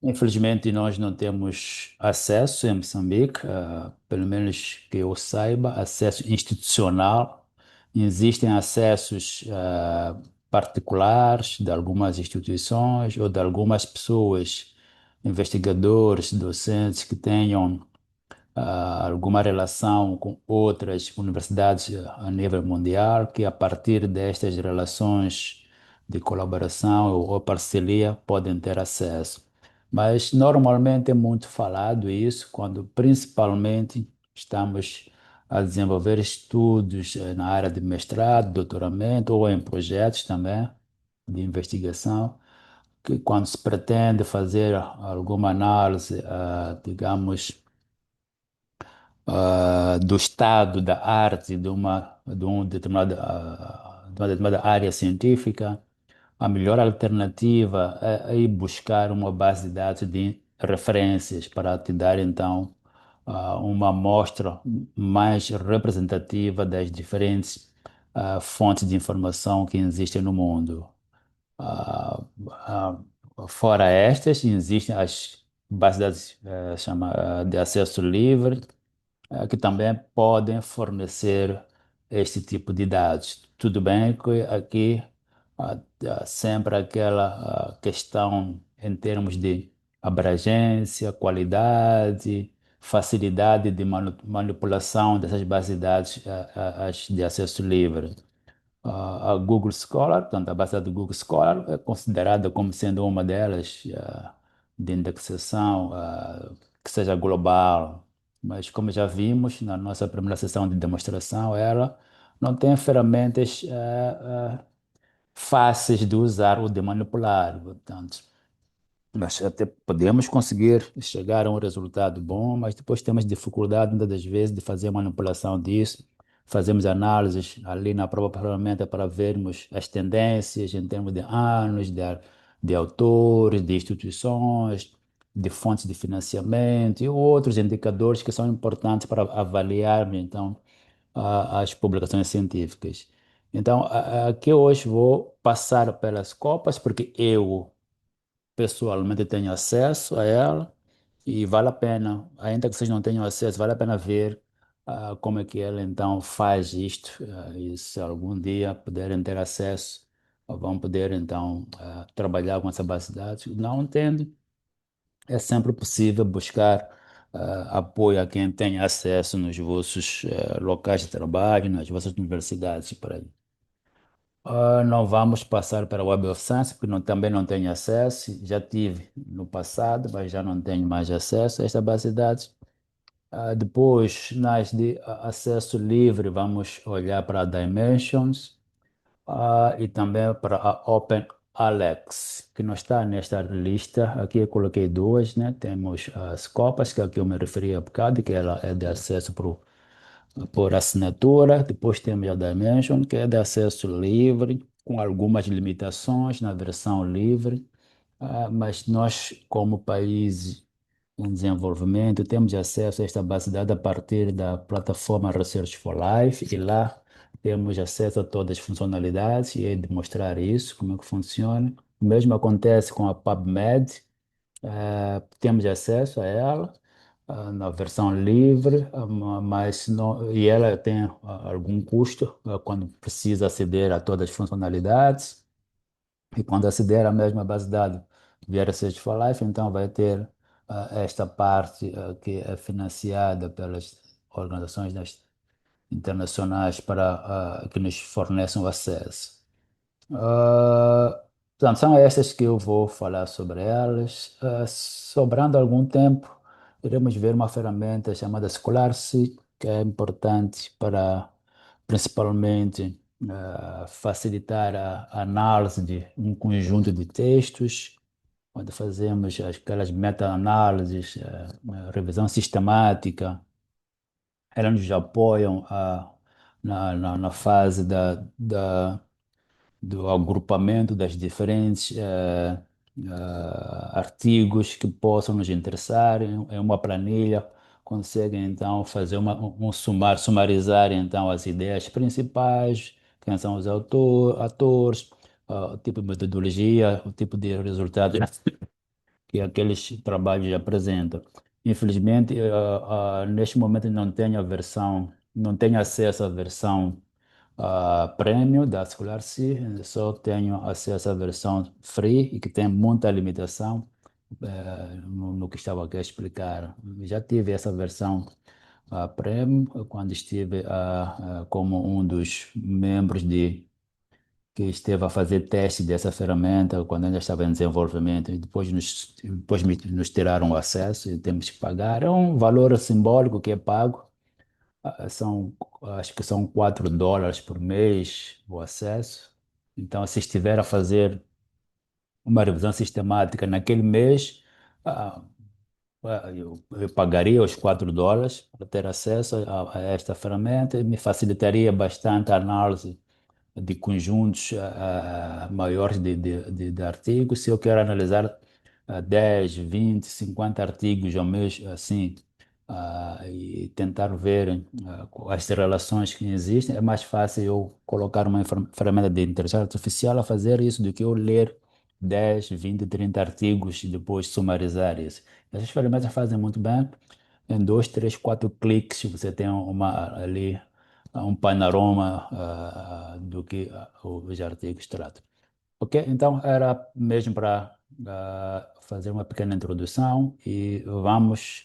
Infelizmente, nós não temos acesso em Moçambique, pelo menos que eu saiba, acesso institucional. Existem acessos particulares de algumas instituições ou de algumas pessoas, investigadores, docentes que tenham alguma relação com outras universidades a nível mundial, que a partir destas relações de colaboração ou parceria podem ter acesso. Mas normalmente é muito falado isso quando principalmente estamos a desenvolver estudos na área de mestrado, doutoramento ou em projetos também de investigação, que quando se pretende fazer alguma análise, digamos, do estado da arte de uma determinada área científica, a melhor alternativa é ir buscar uma base de dados de referências para te dar então uma amostra mais representativa das diferentes fontes de informação que existem no mundo. Ah, ah, Fora estas, existem as bases de dados de acesso livre, que também podem fornecer este tipo de dados. Tudo bem que aqui há sempre aquela questão em termos de abrangência, qualidade, facilidade de manipulação dessas bases de dados as de acesso livre. A Google Scholar, portanto, a base de dados do Google Scholar é considerada como sendo uma delas de indexação que seja global, mas como já vimos na nossa primeira sessão de demonstração, ela não tem ferramentas fáceis de usar ou de manipular, portanto. Nós até podemos conseguir chegar a um resultado bom, mas depois temos dificuldade, muitas das vezes, de fazer manipulação disso. Fazemos análises ali na própria ferramenta para vermos as tendências em termos de anos, de autores, de instituições, de fontes de financiamento e outros indicadores que são importantes para avaliar, então, as publicações científicas. Então, aqui hoje vou passar pelas copas, porque eu pessoalmente tenho acesso a ela e vale a pena, ainda que vocês não tenham acesso, vale a pena ver como é que ela então faz isto e se algum dia puderem ter acesso, vão poder então trabalhar com essa base de dados. Não entendo, é sempre possível buscar apoio a quem tem acesso nos vossos locais de trabalho, nas vossas universidades, por aí. Não vamos passar para o Web of Science, porque também não tenho acesso. Já tive no passado, mas já não tenho mais acesso a esta base de dados. Depois, nas de acesso livre, vamos olhar para a Dimensions, e também para a Open Alex, que não está nesta lista. Aqui eu coloquei duas, né? Temos as copas, que é a que eu me referi há bocado, que ela é de acesso por assinatura. Depois temos a Dimension, que é de acesso livre, com algumas limitações na versão livre. Mas nós, como país em desenvolvimento, temos acesso a esta base de dados a partir da plataforma Research for Life, e lá temos acesso a todas as funcionalidades e é de mostrar isso, como é que funciona. O mesmo acontece com a PubMed, temos acesso a ela na versão livre, mas não, e ela tem algum custo quando precisa aceder a todas as funcionalidades. E quando aceder à mesma base de dados via Research for Life, então vai ter esta parte que é financiada pelas organizações internacionais para que nos forneçam acesso. Ah, Portanto, são estas que eu vou falar sobre elas. Sobrando algum tempo, iremos ver uma ferramenta chamada Scholarly, que é importante para, principalmente, facilitar a análise de um conjunto de textos, onde fazemos aquelas meta-análises, revisão sistemática. Elas nos apoiam na fase do agrupamento das diferentes artigos que possam nos interessar em uma planilha, conseguem então fazer sumarizar então as ideias principais, quem são os atores, o tipo de metodologia, o tipo de resultado que aqueles trabalhos apresentam. Infelizmente, neste momento não tenho a versão, não tenho acesso à versão premium da Scholarship, só tenho acesso à versão free e que tem muita limitação no que estava aqui a explicar. Já tive essa versão premium quando estive como um dos membros que esteve a fazer teste dessa ferramenta quando ainda estava em desenvolvimento e nos tiraram o acesso e temos que pagar. É um valor simbólico que é pago. Acho que são US$ 4 por mês o acesso. Então, se estiver a fazer uma revisão sistemática naquele mês, ah, eu pagaria os US$ 4 para ter acesso a esta ferramenta e me facilitaria bastante a análise de conjuntos maiores de artigos. Se eu quero analisar 10, 20, 50 artigos ao mês, assim, e tentar ver as relações que existem, é mais fácil eu colocar uma ferramenta de inteligência artificial a fazer isso do que eu ler 10, 20, 30 artigos e depois sumarizar isso. Essas ferramentas fazem muito bem. Em dois, três, quatro cliques, você tem ali um panorama do que os artigos tratam. Ok? Então, era mesmo para fazer uma pequena introdução e vamos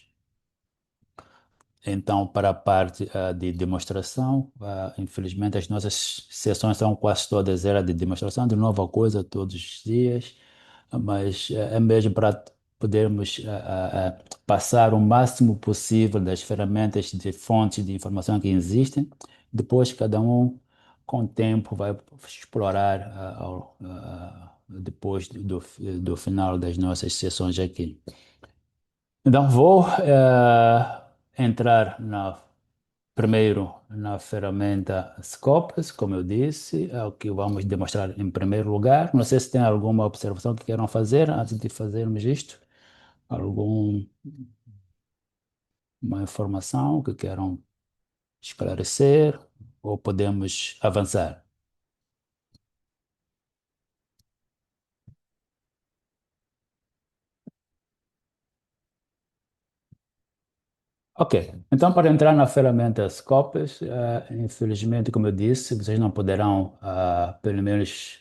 então para a parte de demonstração. Infelizmente, as nossas sessões são quase todas era de demonstração de nova coisa todos os dias, mas é mesmo para podermos passar o máximo possível das ferramentas de fontes de informação que existem. Depois, cada um, com o tempo, vai explorar depois do final das nossas sessões aqui. Então, vou entrar primeiro na ferramenta Scopus, como eu disse, é o que vamos demonstrar em primeiro lugar. Não sei se tem alguma observação que queiram fazer antes de fazermos isto. Alguma informação que queiram esclarecer ou podemos avançar? Ok, então para entrar na ferramenta Scopus, infelizmente, como eu disse, vocês não poderão, pelo menos,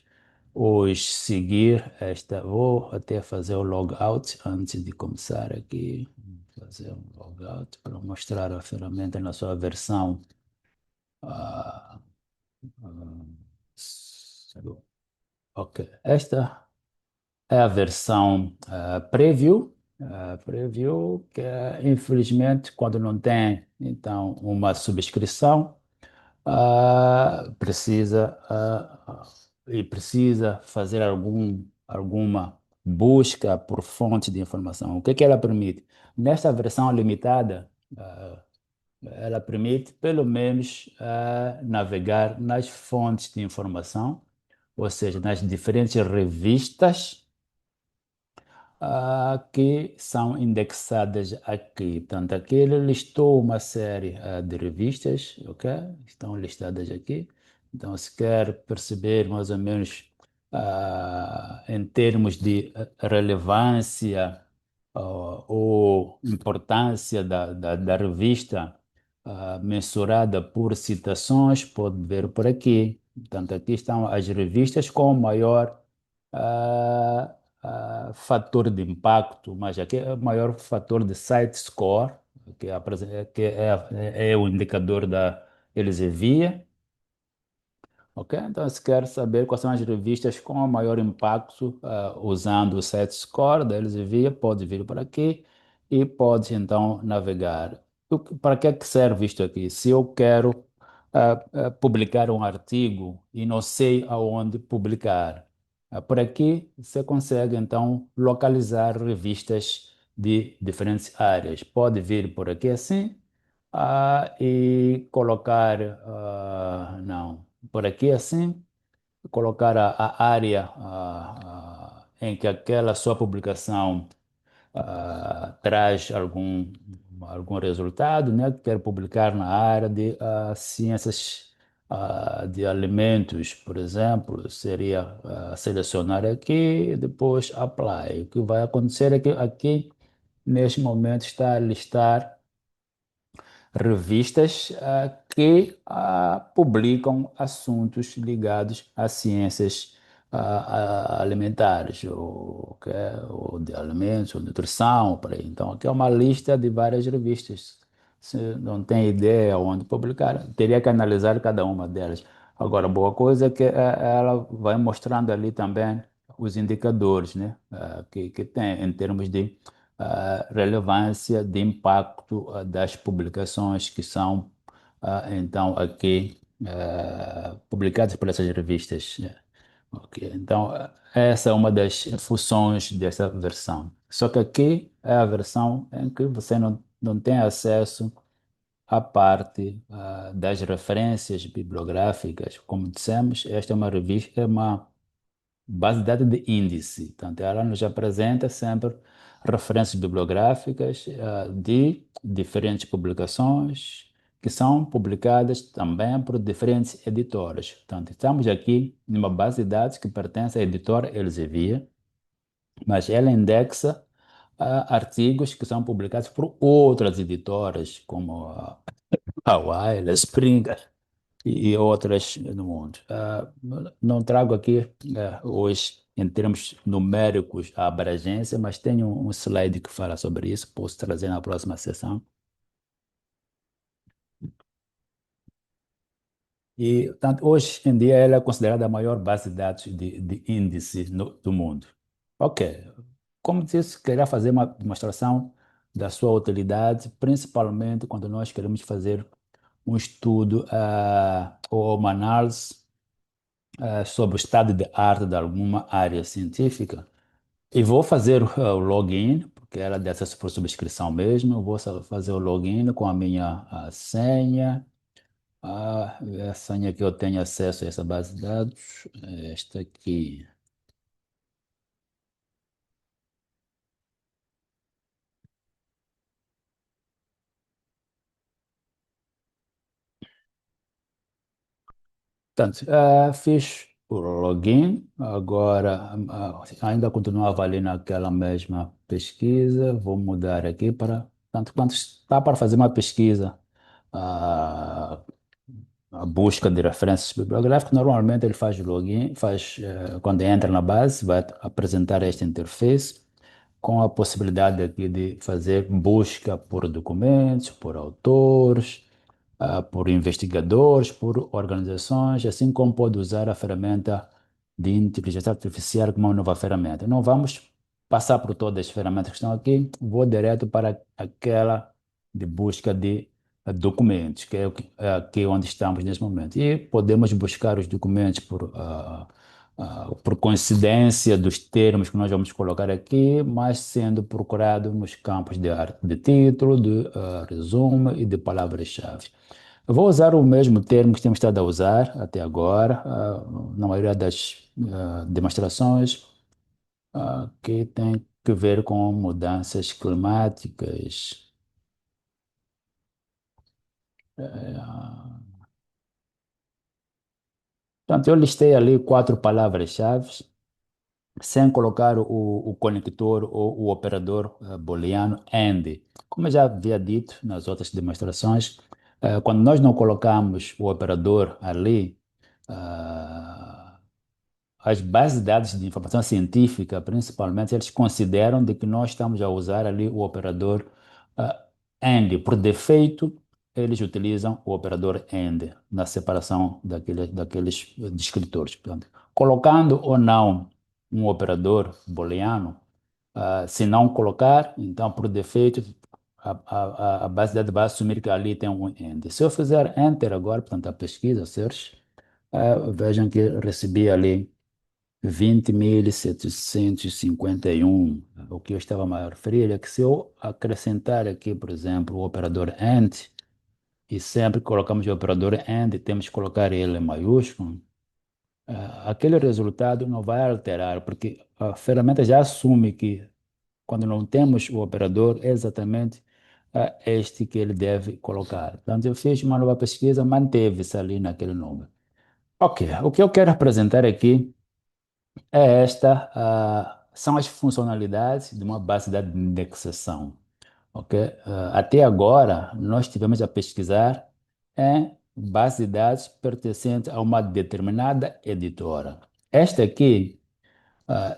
hoje seguir esta. Vou até fazer o logout antes de começar aqui. Fazer um logout para mostrar a ferramenta na sua versão. ah, ah, ok, esta é a versão preview, que infelizmente quando não tem então uma subscrição, precisa fazer alguma busca por fonte de informação. O que que ela permite? Nesta versão limitada, ela permite pelo menos navegar nas fontes de informação, ou seja, nas diferentes revistas que são indexadas aqui. Portanto, aqui ele listou uma série de revistas, ok? Estão listadas aqui. Então, se quer perceber mais ou menos em termos de relevância ou importância da revista mensurada por citações, pode ver por aqui. Portanto, aqui estão as revistas com maior ah, fator de impacto, mas aqui é o maior fator de site score, que é o indicador da Elsevier. Ok? Então, se quer saber quais são as revistas com o maior impacto, usando o set score da Elsevier, pode vir por aqui e pode então navegar. Para que serve isto aqui? Se eu quero publicar um artigo e não sei aonde publicar, por aqui você consegue então localizar revistas de diferentes áreas. Pode vir por aqui assim e colocar, não, por aqui assim, colocar a área em que aquela sua publicação traz algum resultado, né? Quero publicar na área de ciências de alimentos, por exemplo, seria selecionar aqui e depois apply. O que vai acontecer é que aqui, neste momento, está a listar revistas que publicam assuntos ligados às ciências alimentares, ou de alimentos, ou nutrição, por aí. Então, aqui é uma lista de várias revistas. Se não tem ideia onde publicar, teria que analisar cada uma delas. Agora, boa coisa é que ela vai mostrando ali também os indicadores, né, que tem em termos de relevância de impacto das publicações que são então aqui publicadas por essas revistas, né? Ok, então essa é uma das funções dessa versão. Só que aqui é a versão em que você não tem acesso à parte das referências bibliográficas. Como dissemos, esta é uma revista, é uma base de dados de índice. Portanto, ela nos apresenta sempre referências bibliográficas de diferentes publicações que são publicadas também por diferentes editoras. Portanto, estamos aqui numa base de dados que pertence à editora Elsevier, mas ela indexa artigos que são publicados por outras editoras, como a Wiley, Springer e outras no mundo. Não trago aqui hoje, em termos numéricos, a abrangência, mas tenho um slide que fala sobre isso, posso trazer na próxima sessão. E, portanto, hoje em dia ela é considerada a maior base de dados de índice do mundo. Ok, como disse, queria fazer uma demonstração da sua utilidade, principalmente quando nós queremos fazer um estudo ou uma análise sobre o estado de arte de alguma área científica. E vou fazer o login, porque era dessa por subscrição mesmo. Eu vou fazer o login com a minha senha. A senha que eu tenho acesso a essa base de dados, é esta aqui. Portanto, fiz o login, agora ainda continuava ali naquela mesma pesquisa, vou mudar aqui para, portanto, quando está para fazer uma pesquisa, ah, a busca de referências bibliográficas, normalmente ele faz login, quando entra na base, vai apresentar esta interface com a possibilidade aqui de fazer busca por documentos, por autores, por investigadores, por organizações, assim como pode usar a ferramenta de inteligência artificial como uma nova ferramenta. Não vamos passar por todas as ferramentas que estão aqui, vou direto para aquela de busca de documentos, que é aqui onde estamos nesse momento. E podemos buscar os documentos por coincidência dos termos que nós vamos colocar aqui, mas sendo procurado nos campos de título, de resumo e de palavras-chave. Eu vou usar o mesmo termo que temos estado a usar até agora, na maioria das demonstrações, que tem que ver com mudanças climáticas. Portanto, eu listei ali quatro palavras-chave, sem colocar o conector ou o operador booleano AND. Como eu já havia dito nas outras demonstrações, quando nós não colocamos o operador ali, ah, as bases de dados de informação científica, principalmente, eles consideram de que nós estamos a usar ali o operador AND. Por defeito, eles utilizam o operador AND na separação daqueles descritores. Portanto, colocando ou não um operador booleano, se não colocar, então, por defeito, a base de dados vai assumir que ali tem um AND. Se eu fizer Enter agora, portanto, a pesquisa, search, vejam que eu recebi ali 20.751. O que eu estava a referir é que se eu acrescentar aqui, por exemplo, o operador AND, e sempre que colocamos o operador AND, temos que colocar ele em maiúsculo, aquele resultado não vai alterar, porque a ferramenta já assume que quando não temos o operador, é exatamente é este que ele deve colocar. Então, eu fiz uma nova pesquisa, manteve-se ali naquele número. Ok, o que eu quero apresentar aqui é são as funcionalidades de uma base de dados de indexação. Ok? Até agora, nós tivemos a pesquisar em base de dados pertencentes a uma determinada editora. Esta aqui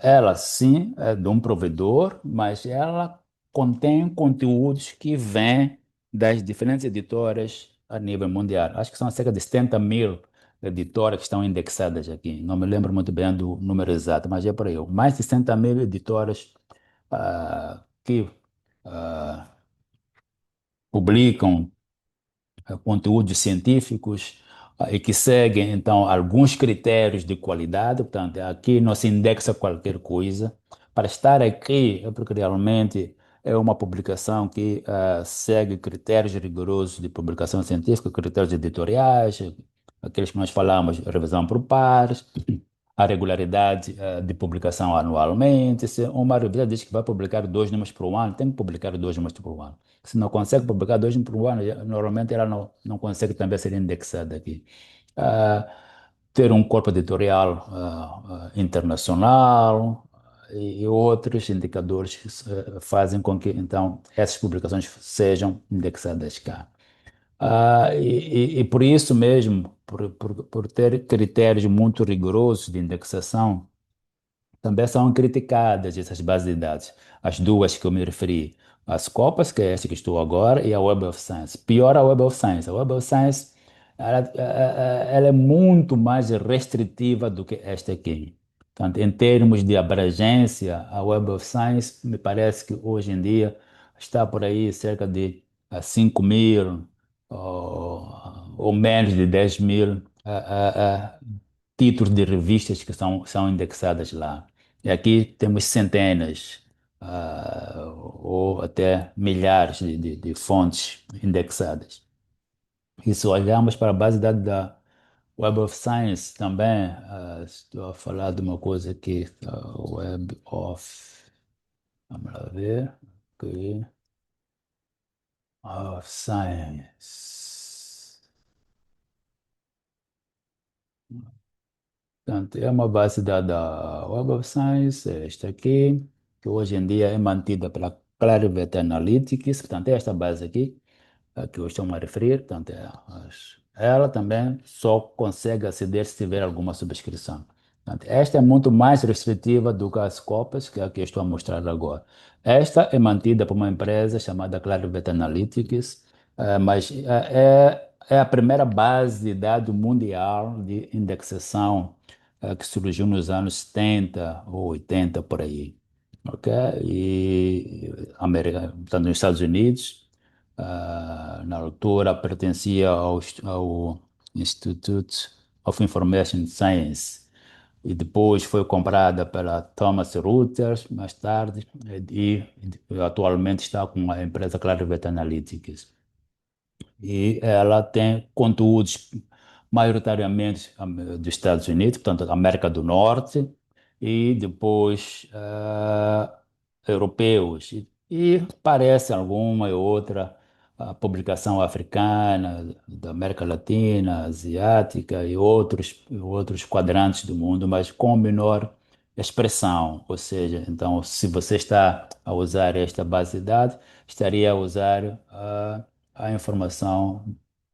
ela sim é de um provedor, mas ela contém conteúdos que vêm das diferentes editoras a nível mundial. Acho que são cerca de 70 mil editoras que estão indexadas aqui. Não me lembro muito bem do número exato, mas é por aí. Mais de 60 mil editoras que ah, publicam conteúdos científicos e que seguem, então, alguns critérios de qualidade. Portanto, aqui não se indexa qualquer coisa. Para estar aqui, é porque realmente é uma publicação que segue critérios rigorosos de publicação científica, critérios editoriais, aqueles que nós falamos, revisão por pares, a regularidade de publicação anualmente. Se uma revista diz que vai publicar 2 números por ano, tem que publicar 2 números por ano. Se não consegue publicar 2 números por ano, normalmente ela não consegue também ser indexada aqui. Ah, ter um corpo editorial internacional e outros indicadores que fazem com que, então, essas publicações sejam indexadas cá. E por isso mesmo, por ter critérios muito rigorosos de indexação, também são criticadas essas bases de dados. As duas que eu me referi, as Copas, que é esta que estou agora, e a Web of Science. Pior a Web of Science. A Web of Science, ela é muito mais restritiva do que esta aqui. Portanto, em termos de abrangência, a Web of Science me parece que hoje em dia está por aí cerca de 5 mil ou menos de 10 mil títulos de revistas que são indexadas lá. E aqui temos centenas, ou até milhares de fontes indexadas. E se olharmos para a base de dados da Web of Science também, estou a falar de uma coisa aqui, Web of, vamos lá ver, aqui, of Science. Portanto, é uma base da Web of Science, é esta aqui, que hoje em dia é mantida pela Clarivate Analytics. Portanto, é esta base aqui a que eu estou a referir. Portanto, ela também só consegue aceder se tiver alguma subscrição. Portanto, esta é muito mais restritiva do que as cópias que aqui estou a mostrar agora. Esta é mantida por uma empresa chamada Clarivate Analytics, mas é a primeira base de dados mundial de indexação que surgiu nos anos 70 ou 80 por aí. Ok? E portanto, nos Estados Unidos, na altura pertencia ao Institute of Information Science e depois foi comprada pela Thomson Reuters mais tarde e atualmente está com a empresa Clarivate Analytics. E ela tem conteúdos maioritariamente dos Estados Unidos, portanto, América do Norte, e depois europeus. E parece alguma e outra publicação africana, da América Latina, asiática e outros quadrantes do mundo, mas com menor expressão. Ou seja, então, se você está a usar esta base de dados, estaria a usar a informação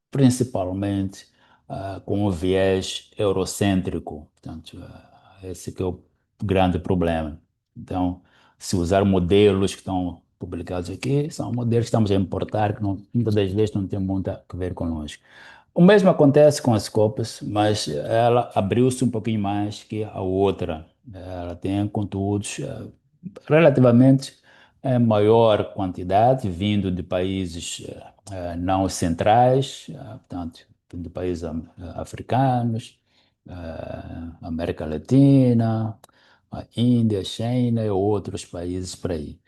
principalmente com um viés eurocêntrico. Portanto, esse que é o grande problema. Então, se usar modelos que estão publicados aqui, são modelos que estamos a importar, que muitas das vezes não tem muito a ver conosco. O mesmo acontece com as copas, mas ela abriu-se um pouquinho mais que a outra. Ela tem conteúdos relativamente maior quantidade, vindo de países não centrais, portanto, de países africanos, América Latina, a Índia, China e outros países por aí.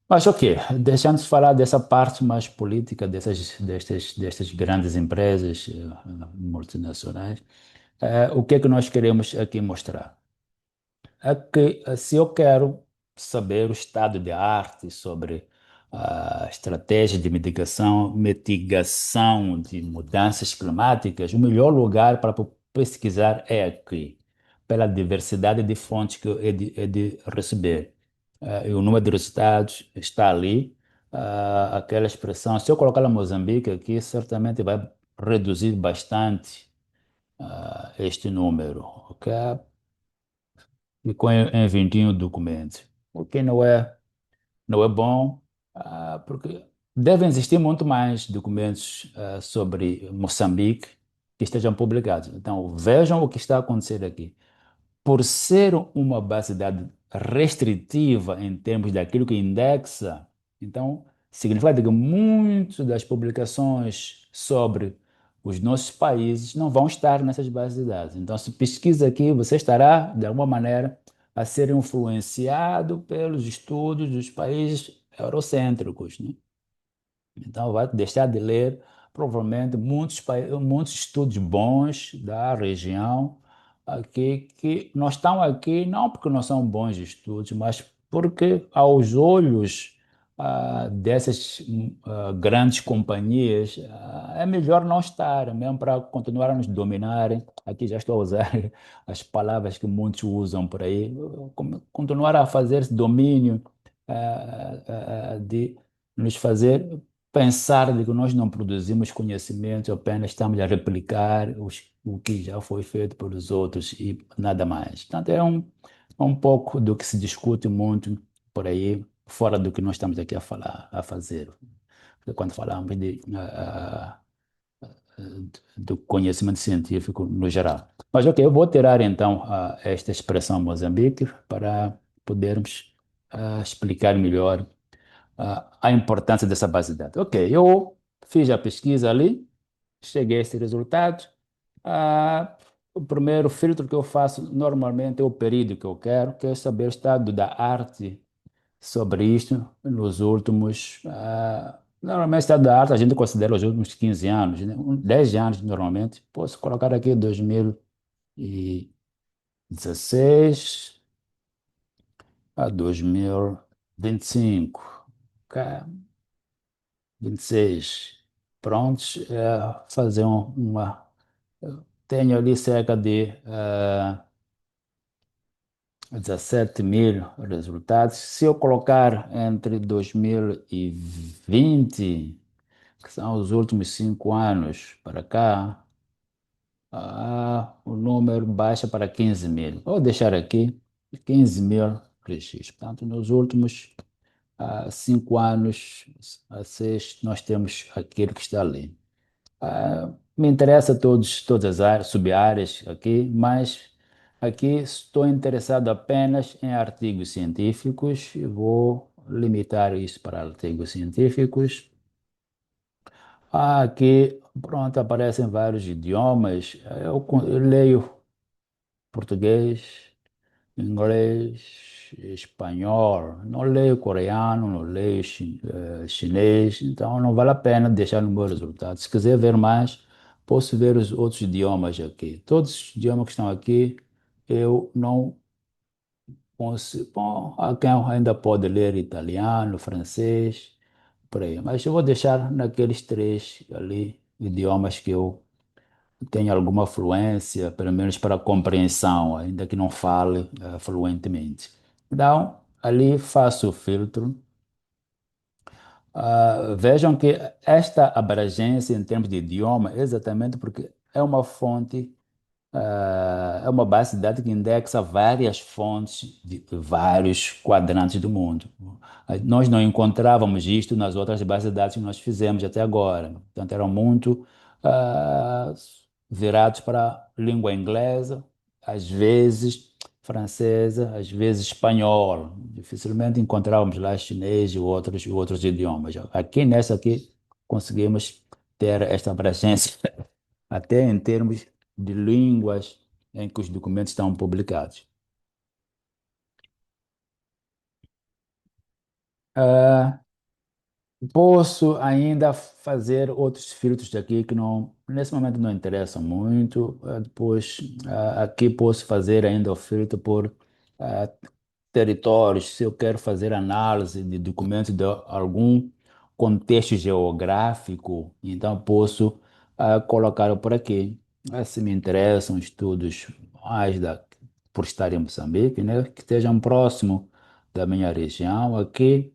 Mas ok, deixando de falar dessa parte mais política destas grandes empresas multinacionais, o que é que nós queremos aqui mostrar? É que se eu quero saber o estado de arte sobre estratégia de mitigação de mudanças climáticas, o melhor lugar para pesquisar é aqui, pela diversidade de fontes que é de receber. E o número de resultados está ali. Aquela expressão, se eu colocar lá Moçambique aqui, certamente vai reduzir bastante este número, ok? Ficou em 21 documentos, o que não é bom, porque devem existir muito mais documentos sobre Moçambique que estejam publicados. Então, vejam o que está acontecendo aqui. Por ser uma base de dados restritiva em termos daquilo que indexa, então significa que muitas das publicações sobre os nossos países não vão estar nessas bases de dados. Então, se pesquisa aqui, você estará, de alguma maneira, a ser influenciado pelos estudos dos países eurocêntricos, né? Então, vai deixar de ler, provavelmente, muitos estudos bons da região aqui, que não estão aqui não porque não são bons estudos, mas porque, aos olhos dessas grandes companhias, é melhor não estar, mesmo para continuar a nos dominarem. Aqui já estou a usar as palavras que muitos usam por aí, continuar a fazer esse domínio de nos fazer pensar de que nós não produzimos conhecimento, apenas estamos a replicar o que já foi feito pelos outros e nada mais. Portanto, é um pouco do que se discute muito por aí, fora do que nós estamos aqui a falar, a fazer. Quando falamos do conhecimento científico no geral. Mas, ok, eu vou tirar então esta expressão Moçambique para podermos explicar melhor a importância dessa base de dados. Ok, eu fiz a pesquisa ali, cheguei a esse resultado. O primeiro filtro que eu faço normalmente é o período que eu quero saber o estado da arte sobre isto nos últimos. Normalmente, o estado da arte a gente considera os últimos 15 anos, né? 10 anos normalmente. Posso colocar aqui 2016 a 2025. Ok, 26 prontos, fazer eu tenho ali cerca de 17 mil resultados. Se eu colocar entre 2020, que são os últimos 5 anos para cá, o número baixa para 15 mil. Vou deixar aqui 15 mil registros. Portanto, nos últimos 5 anos a 6, nós temos aquilo que está ali. Me interessa todas as áreas, sub-áreas aqui, mas aqui estou interessado apenas em artigos científicos e vou limitar isso para artigos científicos. Aqui, pronto, aparecem vários idiomas. Eu leio português, inglês, espanhol, não leio coreano, não leio chinês, então não vale a pena deixar no meu resultado. Se quiser ver mais, posso ver os outros idiomas aqui. Todos os idiomas que estão aqui, eu não consigo. Bom, há quem ainda pode ler italiano, francês, por aí, mas eu vou deixar naqueles três ali idiomas que eu tenho alguma fluência, pelo menos para compreensão, ainda que não fale fluentemente. Então, ali faço o filtro. Vejam que esta abrangência em termos de idioma é exatamente porque é uma fonte, é uma base de dados que indexa várias fontes de vários quadrantes do mundo. Nós não encontrávamos isto nas outras bases de dados que nós fizemos até agora. Portanto, eram muito ah, virados para a língua inglesa, às vezes francesa, às vezes espanhol. Dificilmente encontrávamos lá chinês e outros idiomas. Aqui nessa aqui conseguimos ter esta abrangência até em termos de línguas em que os documentos estão publicados. Ah, Posso ainda fazer outros filtros aqui que não, nesse momento não interessam muito. Depois, aqui posso fazer ainda o filtro por ah, territórios, se eu quero fazer análise de documentos de algum contexto geográfico, então posso colocar por aqui. Se me interessam estudos mais por estar em Moçambique, né, que estejam próximo da minha região aqui.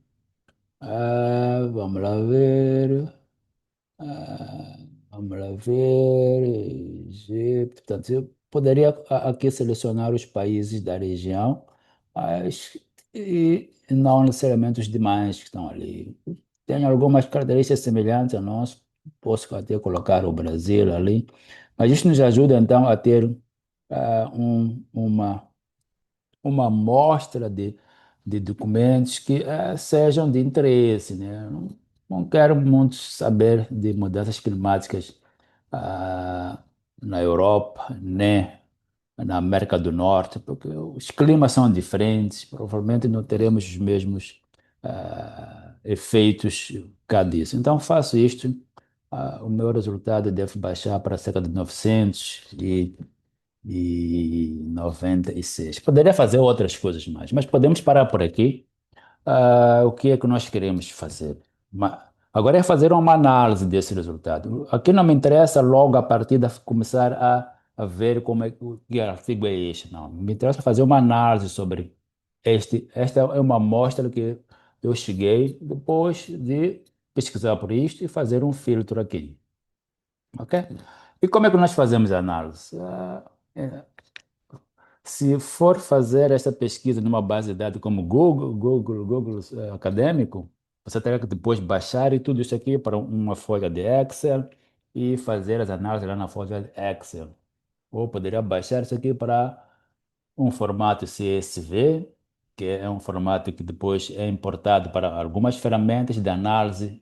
Vamos lá ver. Ah, vamos lá ver. Egito. Portanto, eu poderia aqui selecionar os países da região, mas e não necessariamente os demais que estão ali. Tem algumas características semelhantes a nós, posso até colocar o Brasil ali, mas isso nos ajuda então a ter uma amostra de documentos que sejam de interesse, né? Não quero muito saber de mudanças climáticas ah, na Europa, né? Na América do Norte, porque os climas são diferentes, provavelmente não teremos os mesmos efeitos cá disso. Então faço isto, o meu resultado deve baixar para cerca de 900 e 96. Poderia fazer outras coisas mais, mas podemos parar por aqui. O que é que nós queremos fazer? Agora é fazer uma análise desse resultado. Aqui não me interessa logo a partir de começar a ver como é que artigo é este. Não, me interessa fazer uma análise sobre este. Esta é uma amostra que eu cheguei depois de pesquisar por isto e fazer um filtro aqui. Ok? E como é que nós fazemos a análise? É, Se for fazer essa pesquisa numa base de dados como Google Acadêmico, você terá que depois baixar e tudo isso aqui para uma folha de Excel e fazer as análises lá na folha de Excel. Ou poderia baixar isso aqui para um formato CSV, que é um formato que depois é importado para algumas ferramentas de análise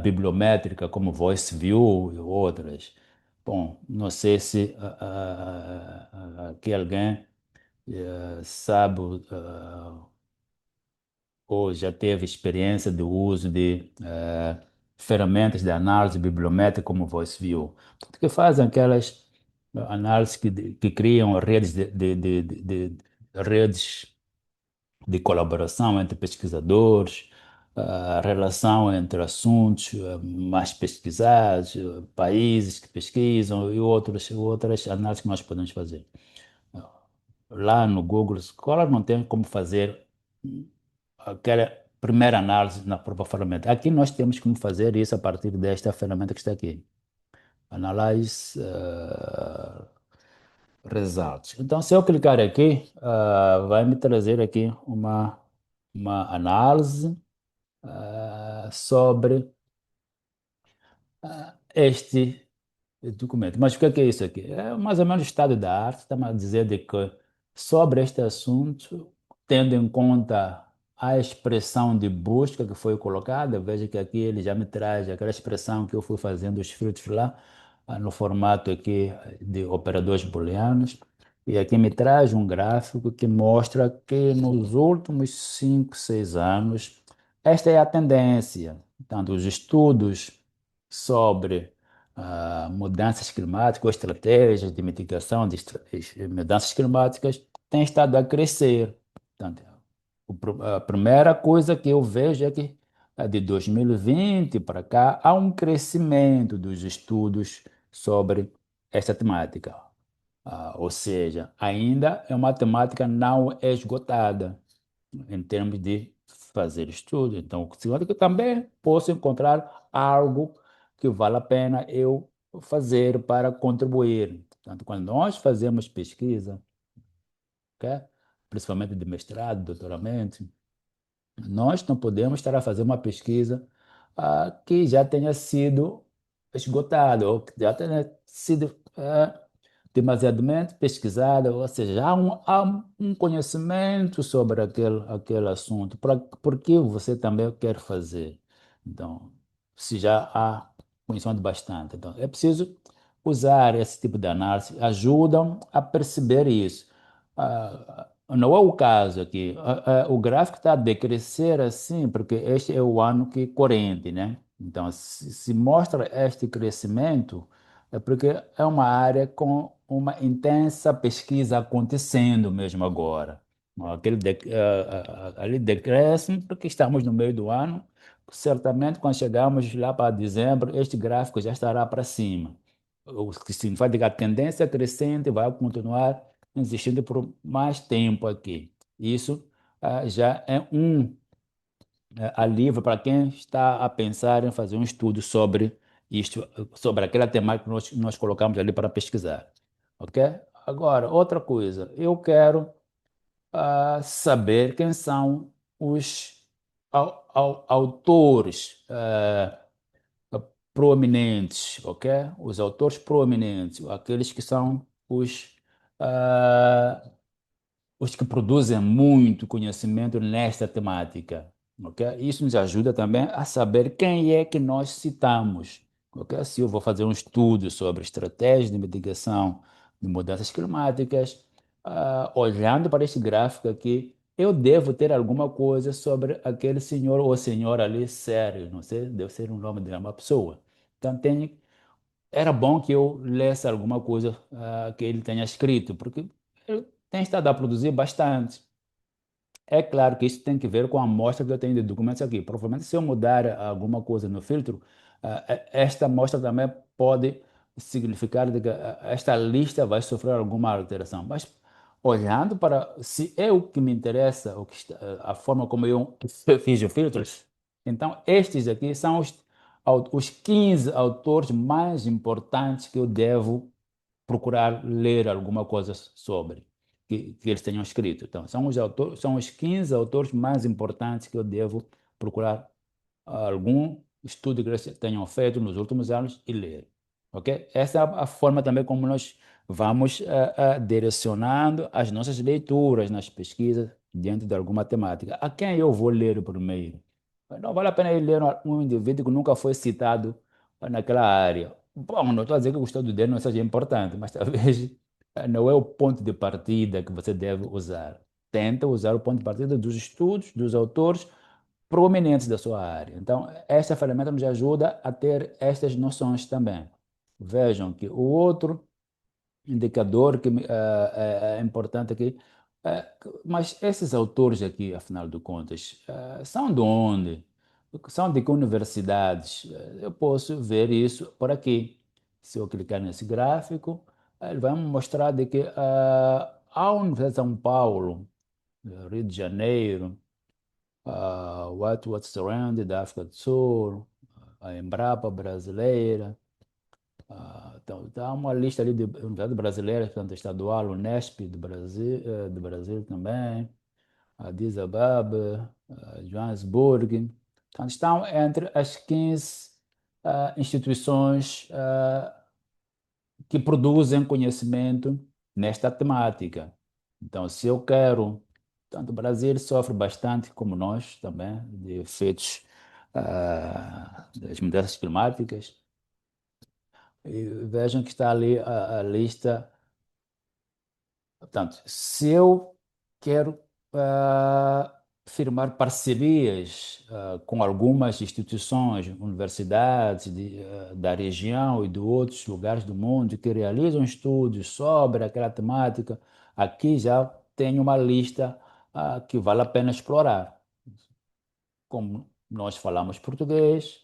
bibliométrica, como Voice View e outras. Bom, não sei se aqui alguém sabe ou já teve experiência do uso de ferramentas de análise bibliométrica como VoiceView, que fazem aquelas análises que criam redes de redes de colaboração entre pesquisadores, a relação entre assuntos mais pesquisados, países que pesquisam e outras análises que nós podemos fazer. Lá no Google Scholar não tem como fazer aquela primeira análise na própria ferramenta. Aqui nós temos como fazer isso a partir desta ferramenta que está aqui. Analyze Results. Então, se eu clicar aqui, vai me trazer aqui uma análise sobre este documento. Mas o que é isso aqui? É mais ou menos o estado da arte, está a dizer de que sobre este assunto, tendo em conta a expressão de busca que foi colocada, veja que aqui ele já me traz aquela expressão que eu fui fazendo os filtros lá, no formato aqui de operadores booleanos, e aqui me traz um gráfico que mostra que nos últimos 5, 6 anos, esta é a tendência. Portanto, os estudos sobre mudanças climáticas ou estratégias de mitigação de mudanças climáticas têm estado a crescer. Portanto, a primeira coisa que eu vejo é que de 2020 para cá há um crescimento dos estudos sobre esta temática. Ou seja, ainda é uma temática não esgotada em termos de fazer estudo. Então, significa que também posso encontrar algo que vale a pena eu fazer para contribuir. Portanto, quando nós fazemos pesquisa, ok? Principalmente de mestrado, doutoramento, nós não podemos estar a fazer uma pesquisa que já tenha sido esgotada ou que já tenha sido demasiadamente pesquisada, ou seja, há um conhecimento sobre aquele assunto. Por que você também quer fazer? Então, se já há conhecimento bastante. Então, é preciso usar esse tipo de análise, ajudam a perceber isso. Não é o caso aqui. O gráfico está a decrescer assim, porque este é o ano que corrente, né? Então, se mostra este crescimento, é porque é uma área com uma intensa pesquisa acontecendo mesmo agora. Ali decréscimo, porque estamos no meio do ano. Certamente, quando chegarmos lá para dezembro, este gráfico já estará para cima. O que significa que a tendência crescente vai continuar existindo por mais tempo aqui. Isso já é um alívio para quem está a pensar em fazer um estudo sobre isto, sobre aquela temática que nós colocamos ali para pesquisar. Ok? Agora, outra coisa, eu quero saber quem são os autores proeminentes, ok? Os autores proeminentes, aqueles que são ah, os que produzem muito conhecimento nesta temática, ok? Isso nos ajuda também a saber quem é que nós citamos, ok? Se eu vou fazer um estudo sobre estratégias de mitigação de mudanças climáticas, olhando para este gráfico aqui, eu devo ter alguma coisa sobre aquele senhor ou senhora ali sério, não sei, deve ser o nome de uma pessoa. Então, era bom que eu lesse alguma coisa que ele tenha escrito, porque ele tem estado a produzir bastante. É claro que isso tem que ver com a amostra que eu tenho de documentos aqui. Provavelmente, se eu mudar alguma coisa no filtro, esta amostra também pode significar de que esta lista vai sofrer alguma alteração. Mas olhando para se é o que me interessa, a forma como eu fiz o filtro, então estes aqui são os 15 autores mais importantes que eu devo procurar ler alguma coisa sobre que eles tenham escrito. Então, são os 15 autores mais importantes que eu devo procurar algum estudo que eles tenham feito nos últimos anos e ler. Ok? Essa é a forma também como nós vamos direcionando as nossas leituras nas pesquisas diante de alguma temática. A quem eu vou ler primeiro? Não vale a pena ir ler um indivíduo que nunca foi citado naquela área. Bom, não estou a dizer que o estudo dele não seja importante, mas talvez não é o ponto de partida que você deve usar. Tenta usar o ponto de partida dos estudos, dos autores proeminentes da sua área. Então, esta ferramenta nos ajuda a ter estas noções também. Vejam que o outro indicador que é importante aqui, mas esses autores aqui, afinal de contas, são de onde? São de que universidades? Eu posso ver isso por aqui. Se eu clicar nesse gráfico, ele vai me mostrar de que a Universidade de São Paulo, Rio de Janeiro, Witwatersrand da África do Sul, a Embrapa brasileira, então, tá uma lista ali de universidades brasileiras, tanto estadual, Unesp do Brasil também, Addis Ababa, Johannesburg. Então, estão entre as 15 instituições que produzem conhecimento nesta temática. Então, se eu quero, tanto o Brasil sofre bastante, como nós também, de efeitos das mudanças climáticas. E vejam que está ali a lista. Portanto, se eu quero firmar parcerias com algumas instituições, universidades da região e de outros lugares do mundo que realizam estudos sobre aquela temática, aqui já tem uma lista que vale a pena explorar. Como nós falamos português,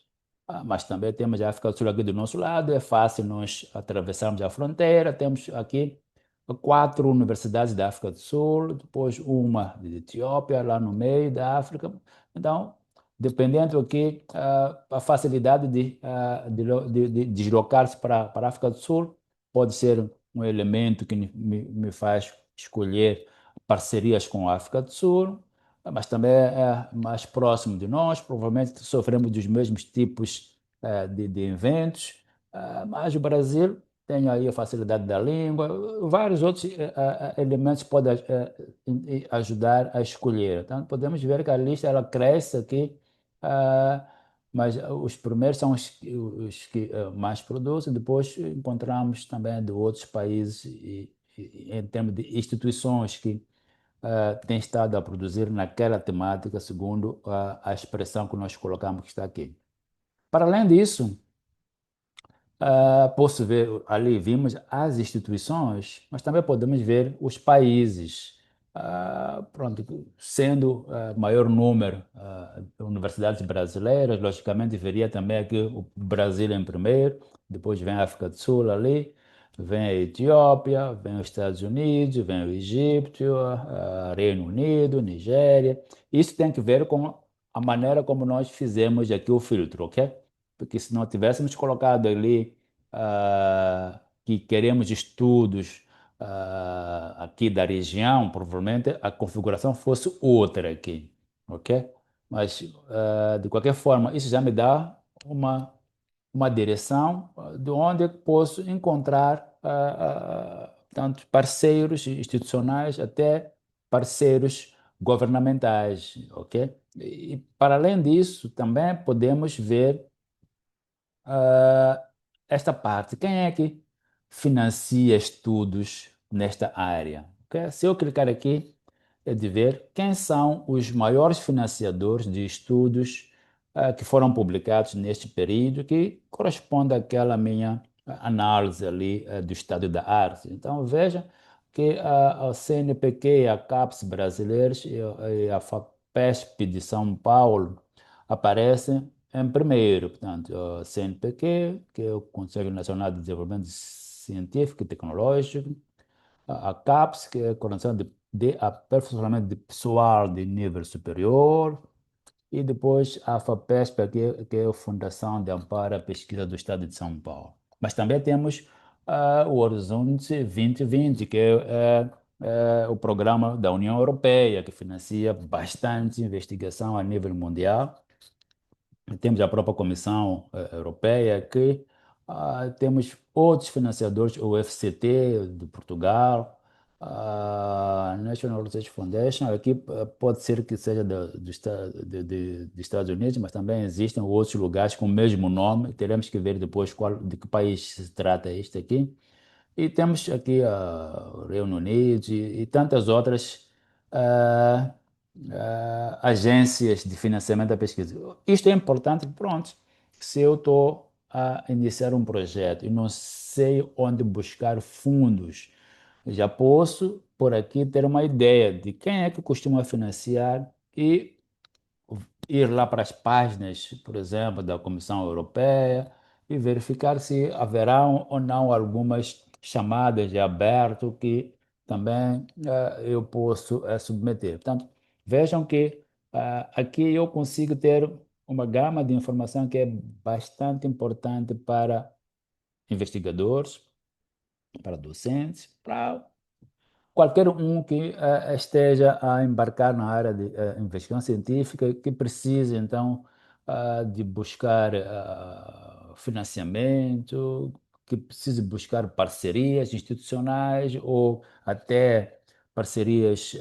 mas também temos a África do Sul aqui do nosso lado, é fácil nós atravessarmos a fronteira, temos aqui quatro universidades da África do Sul, depois uma de Etiópia, lá no meio da África. Então, dependendo aqui, a facilidade de deslocar-se para a África do Sul pode ser um elemento que me faz escolher parcerias com a África do Sul, mas também é mais próximo de nós, provavelmente sofremos dos mesmos tipos de eventos, mas o Brasil tem aí a facilidade da língua, vários outros elementos podem ajudar a escolher. Então, podemos ver que a lista ela cresce aqui, ah, mas os primeiros são os que mais produzem, depois encontramos também de outros países em termos de instituições que tem estado a produzir naquela temática, segundo a expressão que nós colocamos que está aqui. Para além disso, posso ver ali, vimos as instituições, mas também podemos ver os países. pronto, sendo maior número de universidades brasileiras, logicamente viria também aqui o Brasil em primeiro, depois vem a África do Sul ali, vem a Etiópia, vem os Estados Unidos, vem o Egito, Reino Unido, Nigéria. Isso tem que ver com a maneira como nós fizemos aqui o filtro, ok? Porque se não tivéssemos colocado ali que queremos estudos aqui da região, provavelmente a configuração fosse outra aqui, ok? Mas, de qualquer forma, isso já me dá uma direção de onde eu posso encontrar tanto parceiros institucionais até parceiros governamentais, ok? E, para além disso, também podemos ver ah, esta parte, quem é que financia estudos nesta área? Ok? Se eu clicar aqui, é de ver quem são os maiores financiadores de estudos que foram publicados neste período, que corresponde àquela minha análise ali do estado da arte. Então, veja que a CNPq, a CAPES brasileiros e a FAPESP de São Paulo aparecem em primeiro, portanto, o CNPq, que é o Conselho Nacional de Desenvolvimento Científico e Tecnológico, a CAPES, que é a Coordenação de Aperfeiçoamento de Pessoal de Nível Superior, e depois a FAPESP, que é a Fundação de Amparo à Pesquisa do Estado de São Paulo. Mas também temos o Horizonte 2020, que é o programa da União Europeia, que financia bastante investigação a nível mundial. Temos a própria Comissão Europeia, que temos outros financiadores, o FCT de Portugal, a National Research Foundation, aqui pode ser que seja dos Estados Unidos, mas também existem outros lugares com o mesmo nome, teremos que ver depois de que país se trata este aqui. E temos aqui o Reino Unido e tantas outras ah, agências de financiamento da pesquisa. Isto é importante, pronto. Se eu estou a iniciar um projeto e não sei onde buscar fundos, já posso, por aqui, ter uma ideia de quem é que costuma financiar e ir lá para as páginas, por exemplo, da Comissão Europeia e verificar se haverá ou não algumas chamadas de aberto que também eu posso submeter. Portanto, vejam que aqui eu consigo ter uma gama de informação que é bastante importante para investigadores, para docentes, para qualquer um que esteja a embarcar na área de investigação científica, que precise, então, de buscar financiamento, que precise buscar parcerias institucionais ou até parcerias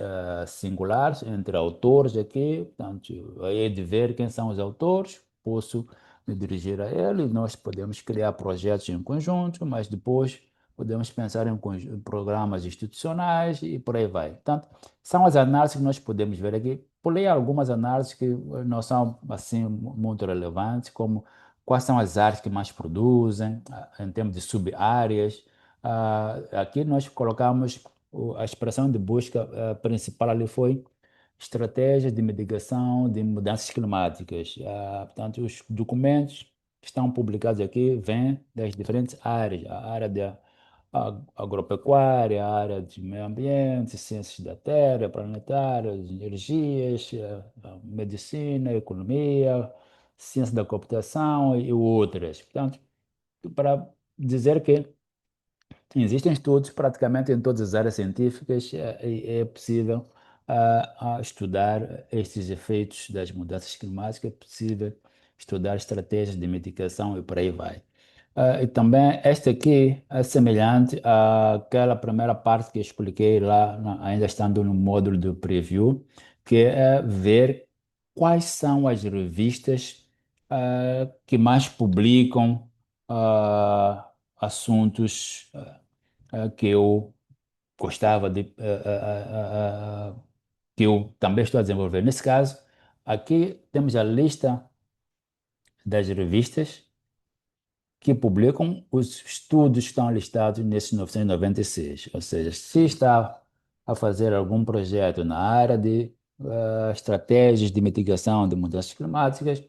singulares entre autores aqui. Portanto, aí é de ver quem são os autores, posso me dirigir a eles, nós podemos criar projetos em conjunto, mas depois podemos pensar em programas institucionais e por aí vai. Portanto, são as análises que nós podemos ver aqui. Pulei algumas análises que não são assim muito relevantes, como quais são as áreas que mais produzem, em termos de sub-áreas. Aqui nós colocamos a expressão de busca principal ali foi estratégias de mitigação de mudanças climáticas. Portanto, os documentos que estão publicados aqui vêm das diferentes áreas, a área da agropecuária, a área de meio ambiente, ciências da terra, planetárias, energias, medicina, economia, ciência da computação e outras. Portanto, para dizer que existem estudos praticamente em todas as áreas científicas e é possível estudar estes efeitos das mudanças climáticas, é possível estudar estratégias de mitigação e por aí vai. E também este aqui é semelhante àquela primeira parte que eu expliquei lá, ainda estando no módulo do preview, que é ver quais são as revistas que mais publicam assuntos que eu gostava de, que eu também estou a desenvolver. Nesse caso, aqui temos a lista das revistas que publicam os estudos que estão listados nesses 996. Ou seja, se está a fazer algum projeto na área de estratégias de mitigação de mudanças climáticas,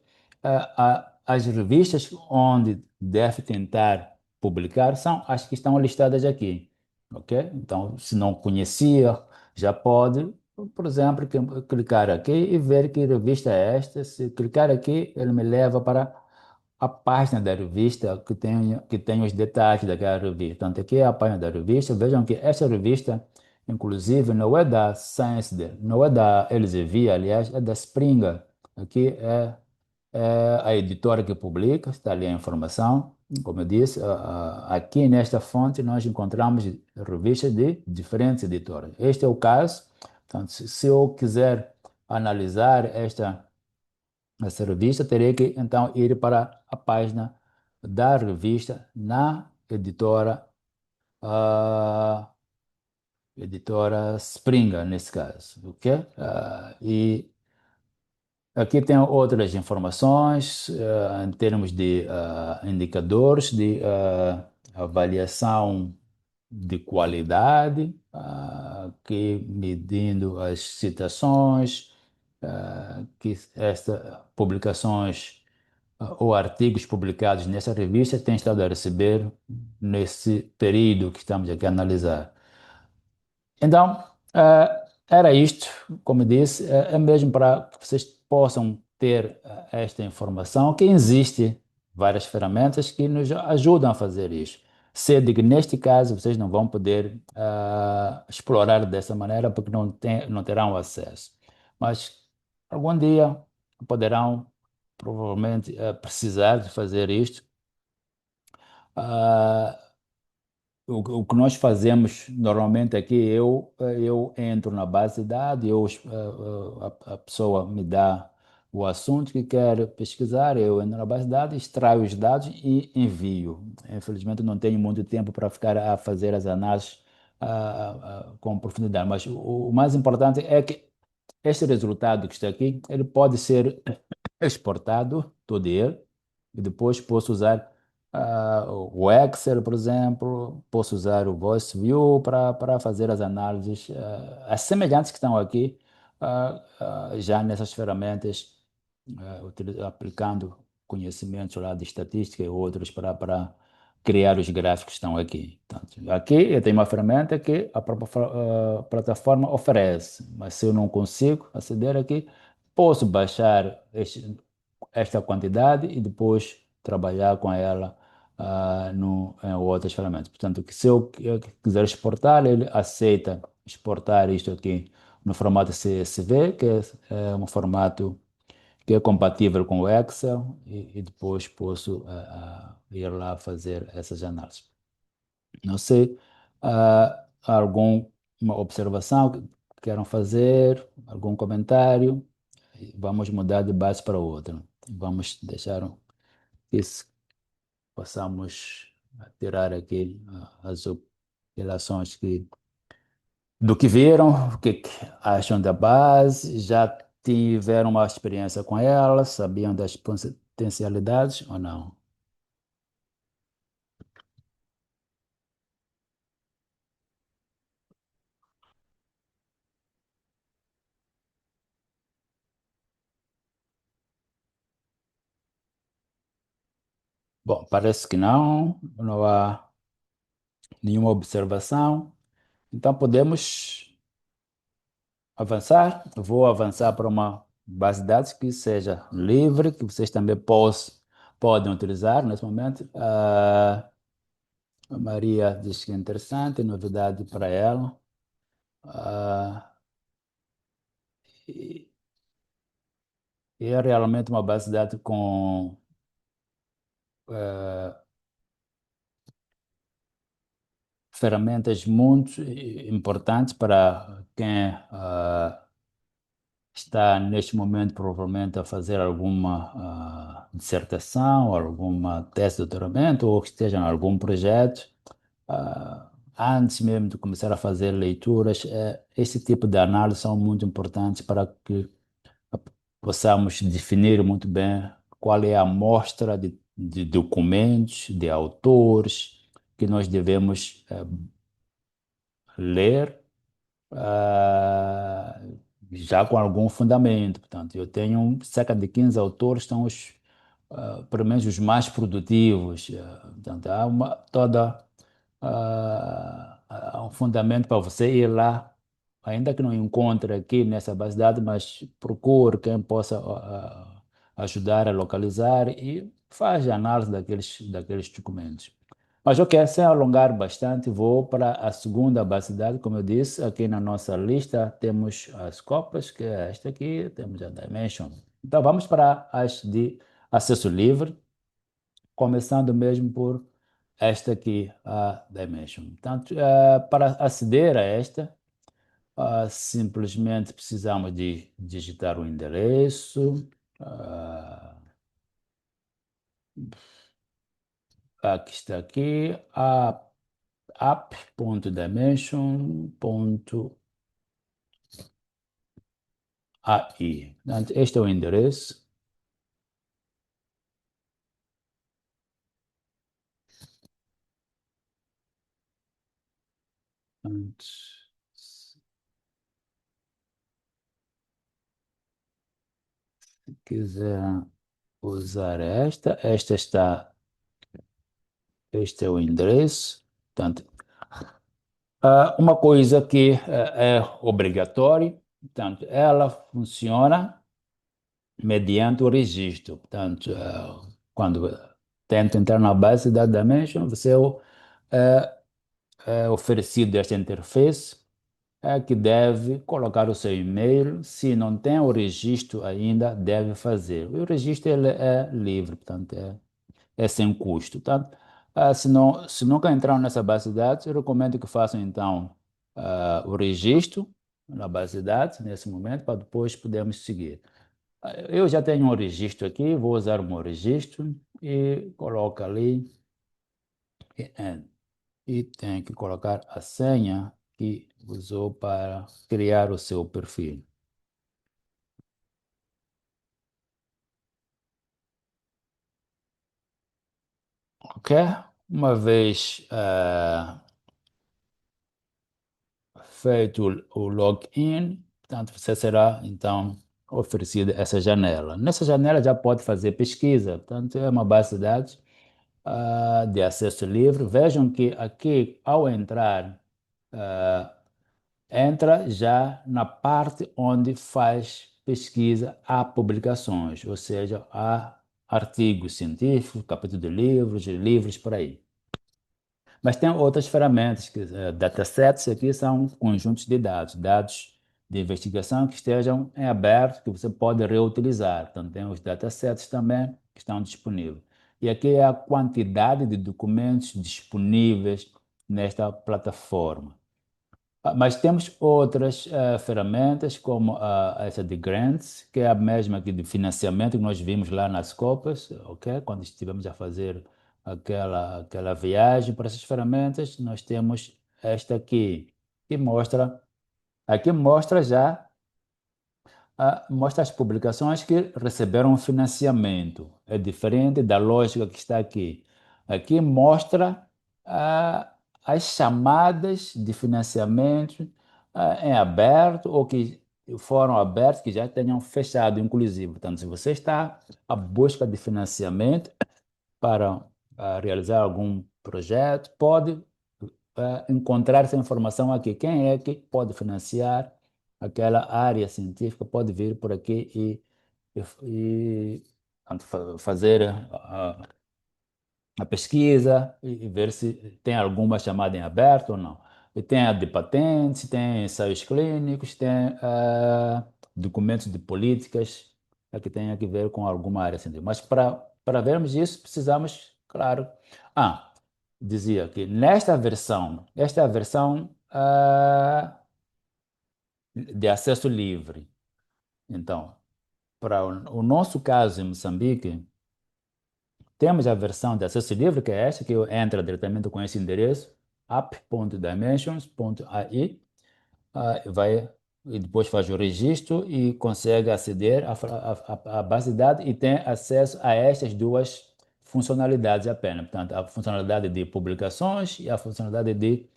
as revistas onde deve tentar publicar são as que estão listadas aqui, ok? Então, se não conhecia, já pode, por exemplo, clicar aqui e ver que revista é esta. Se clicar aqui, ele me leva para a página da revista que tem os detalhes daquela revista. Tanto aqui é a página da revista. Vejam que esta revista, inclusive, não é da Science, não é da Elsevier, aliás, é da Springer. Aqui é a editora que publica, está ali a informação. Como eu disse, aqui nesta fonte nós encontramos revistas de diferentes editoras. Este é o caso. Então, se eu quiser analisar essa revista, terei que então ir para a página da revista na ah, editora Springer, nesse caso, ok? E aqui tem outras informações, em termos de indicadores de avaliação de qualidade, que medindo as citações, que esta publicações ou artigos publicados nessa revista têm estado a receber nesse período que estamos aqui a analisar. Então, era isto, como disse, é mesmo para que vocês possam ter esta informação, que existe várias ferramentas que nos ajudam a fazer isso. Sei de que neste caso vocês não vão poder explorar dessa maneira porque não terão acesso. Mas algum dia poderão provavelmente precisar de fazer isto. Ah, o que nós fazemos normalmente aqui, eu entro na base de dados, a pessoa me dá o assunto que quer pesquisar, eu entro na base de dados, extraio os dados e envio. Infelizmente, não tenho muito tempo para ficar a fazer as análises com profundidade, mas o mais importante é que este resultado que está aqui, ele pode ser exportado, todo ele, e depois posso usar o Excel, por exemplo, posso usar o Voice View para fazer as análises, as semelhantes que estão aqui, já nessas ferramentas, aplicando conhecimentos lá de estatística e outros para criar os gráficos que estão aqui. Portanto, aqui eu tenho uma ferramenta que a própria plataforma oferece, mas se eu não consigo aceder aqui, posso baixar esta quantidade e depois trabalhar com ela em outras ferramentas. Portanto, que se eu quiser exportar, ele aceita exportar isto aqui no formato CSV, que é um formato que é compatível com o Excel, e depois posso ir lá fazer essas análises. Não sei, alguma observação que queiram fazer, algum comentário? Vamos mudar de base para outra. Vamos deixar isso, possamos tirar aqui as relações do que viram, o que acham da base, já tiveram uma experiência com ela, sabiam das potencialidades ou não? Bom, parece que não há nenhuma observação, então podemos avançar. Vou avançar para uma base de dados que seja livre, que vocês também podem utilizar nesse momento. A Maria diz que é interessante, novidade para ela. Ah, e, e é realmente uma base de dados com ah, ferramentas muito importantes para quem está neste momento provavelmente a fazer alguma dissertação, alguma tese de doutoramento ou que esteja em algum projeto. Antes mesmo de começar a fazer leituras, esse tipo de análise são muito importantes para que possamos definir muito bem qual é a amostra de documentos, de autores que nós devemos ler ah, já com algum fundamento. Portanto, eu tenho cerca de 15 autores, são pelo menos os mais produtivos. Portanto, há há um fundamento para você ir lá, ainda que não encontre aqui nessa base de dados, mas procure quem possa ajudar a localizar e faz a análise daqueles documentos. Mas ok, sem alongar bastante, vou para a segunda base de dados. Como eu disse, aqui na nossa lista temos as copas, que é esta aqui, temos a Dimension. Então vamos para as de acesso livre, começando mesmo por esta aqui, a Dimension. Portanto, para aceder a esta, simplesmente precisamos de digitar o endereço. ah, Aqui está aqui, app.dimension.ai. Portanto, este é o endereço. Portanto, se quiser usar esta está, este é o endereço. Portanto, uma coisa que é obrigatória, portanto, ela funciona mediante o registro. Portanto, quando tenta entrar na base de dados da Dimension, você é, é oferecido esta interface, é que deve colocar o seu e-mail. Se não tem o registro ainda, deve fazer. O registro ele é livre, portanto, é sem custo. Tá? Se nunca entraram nessa base de dados, eu recomendo que façam, então, o registro na base de dados, nesse momento, para depois podermos seguir. Eu já tenho um registro aqui, vou usar o meu registro e coloco ali, e, e tem que colocar a senha que usou para criar o seu perfil. Ok? Uma vez feito o login, portanto, você será então oferecido essa janela. Nessa janela já pode fazer pesquisa, portanto, é uma base de dados de acesso livre. Vejam que aqui, ao entrar, ah, entra já na parte onde faz pesquisa a publicações, ou seja, a artigos científicos, capítulo de livros, livros por aí. Mas tem outras ferramentas, que datasets aqui são conjuntos de dados, dados de investigação que estejam em aberto, que você pode reutilizar. Então, tem os datasets também que estão disponíveis. E aqui é a quantidade de documentos disponíveis nesta plataforma. Mas temos outras ferramentas, como essa de grants, que é a mesma que de financiamento que nós vimos lá nas Copas, ok? Quando estivemos a fazer aquela viagem para essas ferramentas, nós temos esta aqui, que mostra, aqui mostra já mostra as publicações que receberam financiamento. É diferente da lógica que está aqui. Aqui mostra ah, as chamadas de financiamento em aberto ou que foram abertos, que já tenham fechado, inclusive. Portanto, se você está à busca de financiamento para realizar algum projeto, pode encontrar essa informação aqui. Quem é que pode financiar aquela área científica, pode vir por aqui e portanto, fazer a pesquisa e ver se tem alguma chamada em aberto ou não. E tem a de patentes, tem ensaios clínicos, tem documentos de políticas que tem a ver com alguma área científica. Mas para vermos isso, precisamos, claro. Dizia que nesta versão, esta é a versão de acesso livre. Então, para o nosso caso em Moçambique, temos a versão de acesso livre, que é esta, que entra diretamente com esse endereço, app.dimensions.ai, vai e depois faz o registro e consegue aceder à base de dados e tem acesso a estas duas funcionalidades apenas. Portanto, a funcionalidade de publicações e a funcionalidade de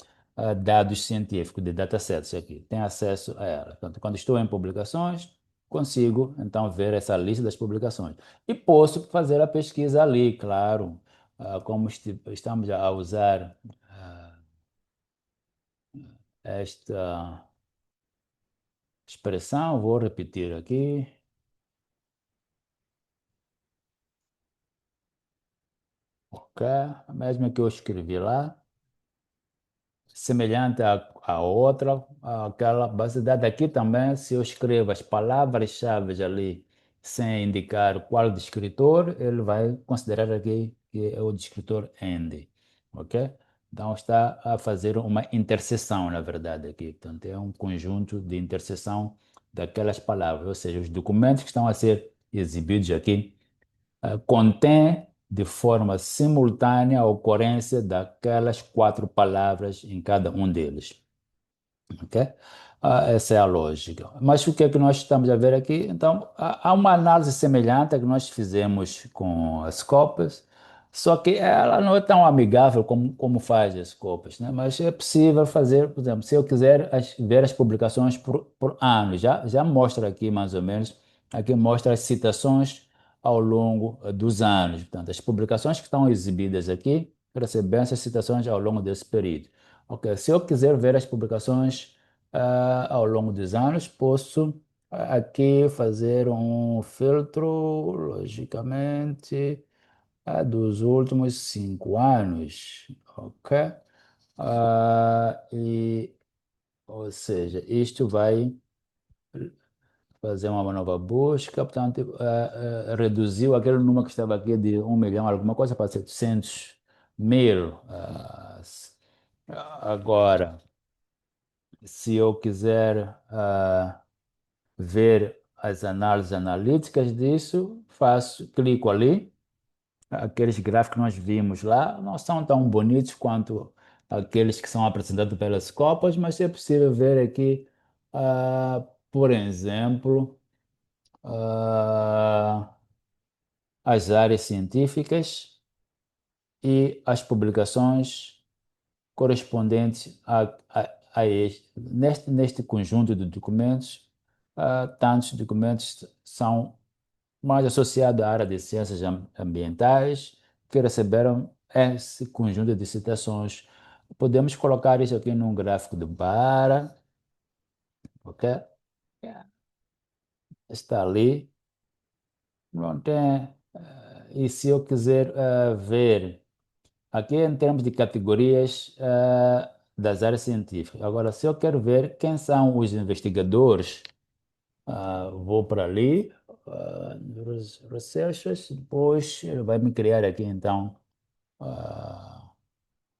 dados científicos, de datasets aqui, tem acesso a ela. Portanto, quando estou em publicações, consigo então ver essa lista das publicações. E posso fazer a pesquisa ali, claro, como estamos a usar esta expressão, vou repetir aqui, ok? A mesma que eu escrevi lá. Semelhante à outra, aquela base de dados. Aqui também, se eu escrevo as palavras-chave ali sem indicar qual descritor, ele vai considerar aqui que é o descritor Andy, ok? Então está a fazer uma interseção, na verdade, aqui. Portanto, é um conjunto de interseção daquelas palavras, ou seja, os documentos que estão a ser exibidos aqui contém de forma simultânea a ocorrência daquelas quatro palavras em cada um deles. Ok? Essa é a lógica. Mas o que é que nós estamos a ver aqui? Então, há uma análise semelhante a que nós fizemos com as copas, só que ela não é tão amigável como faz as copas, né? Mas é possível fazer, por exemplo, se eu quiser ver as publicações por ano, já mostra aqui mais ou menos, aqui mostra as citações ao longo dos anos. Portanto, as publicações que estão exibidas aqui recebem essas citações ao longo desse período. Ok, se eu quiser ver as publicações ao longo dos anos, posso aqui fazer um filtro, logicamente, dos últimos 5 anos, ok? Ou seja, isto vai fazer uma nova busca, portanto, reduziu aquele número que estava aqui de 1 milhão, alguma coisa, para 700 mil. Agora, se eu quiser ver as análises analíticas disso, clico ali. Aqueles gráficos que nós vimos lá não são tão bonitos quanto aqueles que são apresentados pelas copas, mas é possível ver aqui, por exemplo, as áreas científicas e as publicações correspondentes a este. Neste conjunto de documentos, tantos documentos são mais associados à área de ciências ambientais que receberam esse conjunto de citações. Podemos colocar isso aqui num gráfico de barra, ok? Está ali. Não tem, e se eu quiser ver, aqui em termos de categorias das áreas científicas. Agora, se eu quero ver quem são os investigadores, vou para ali, researchers, depois ele vai me criar aqui então ah,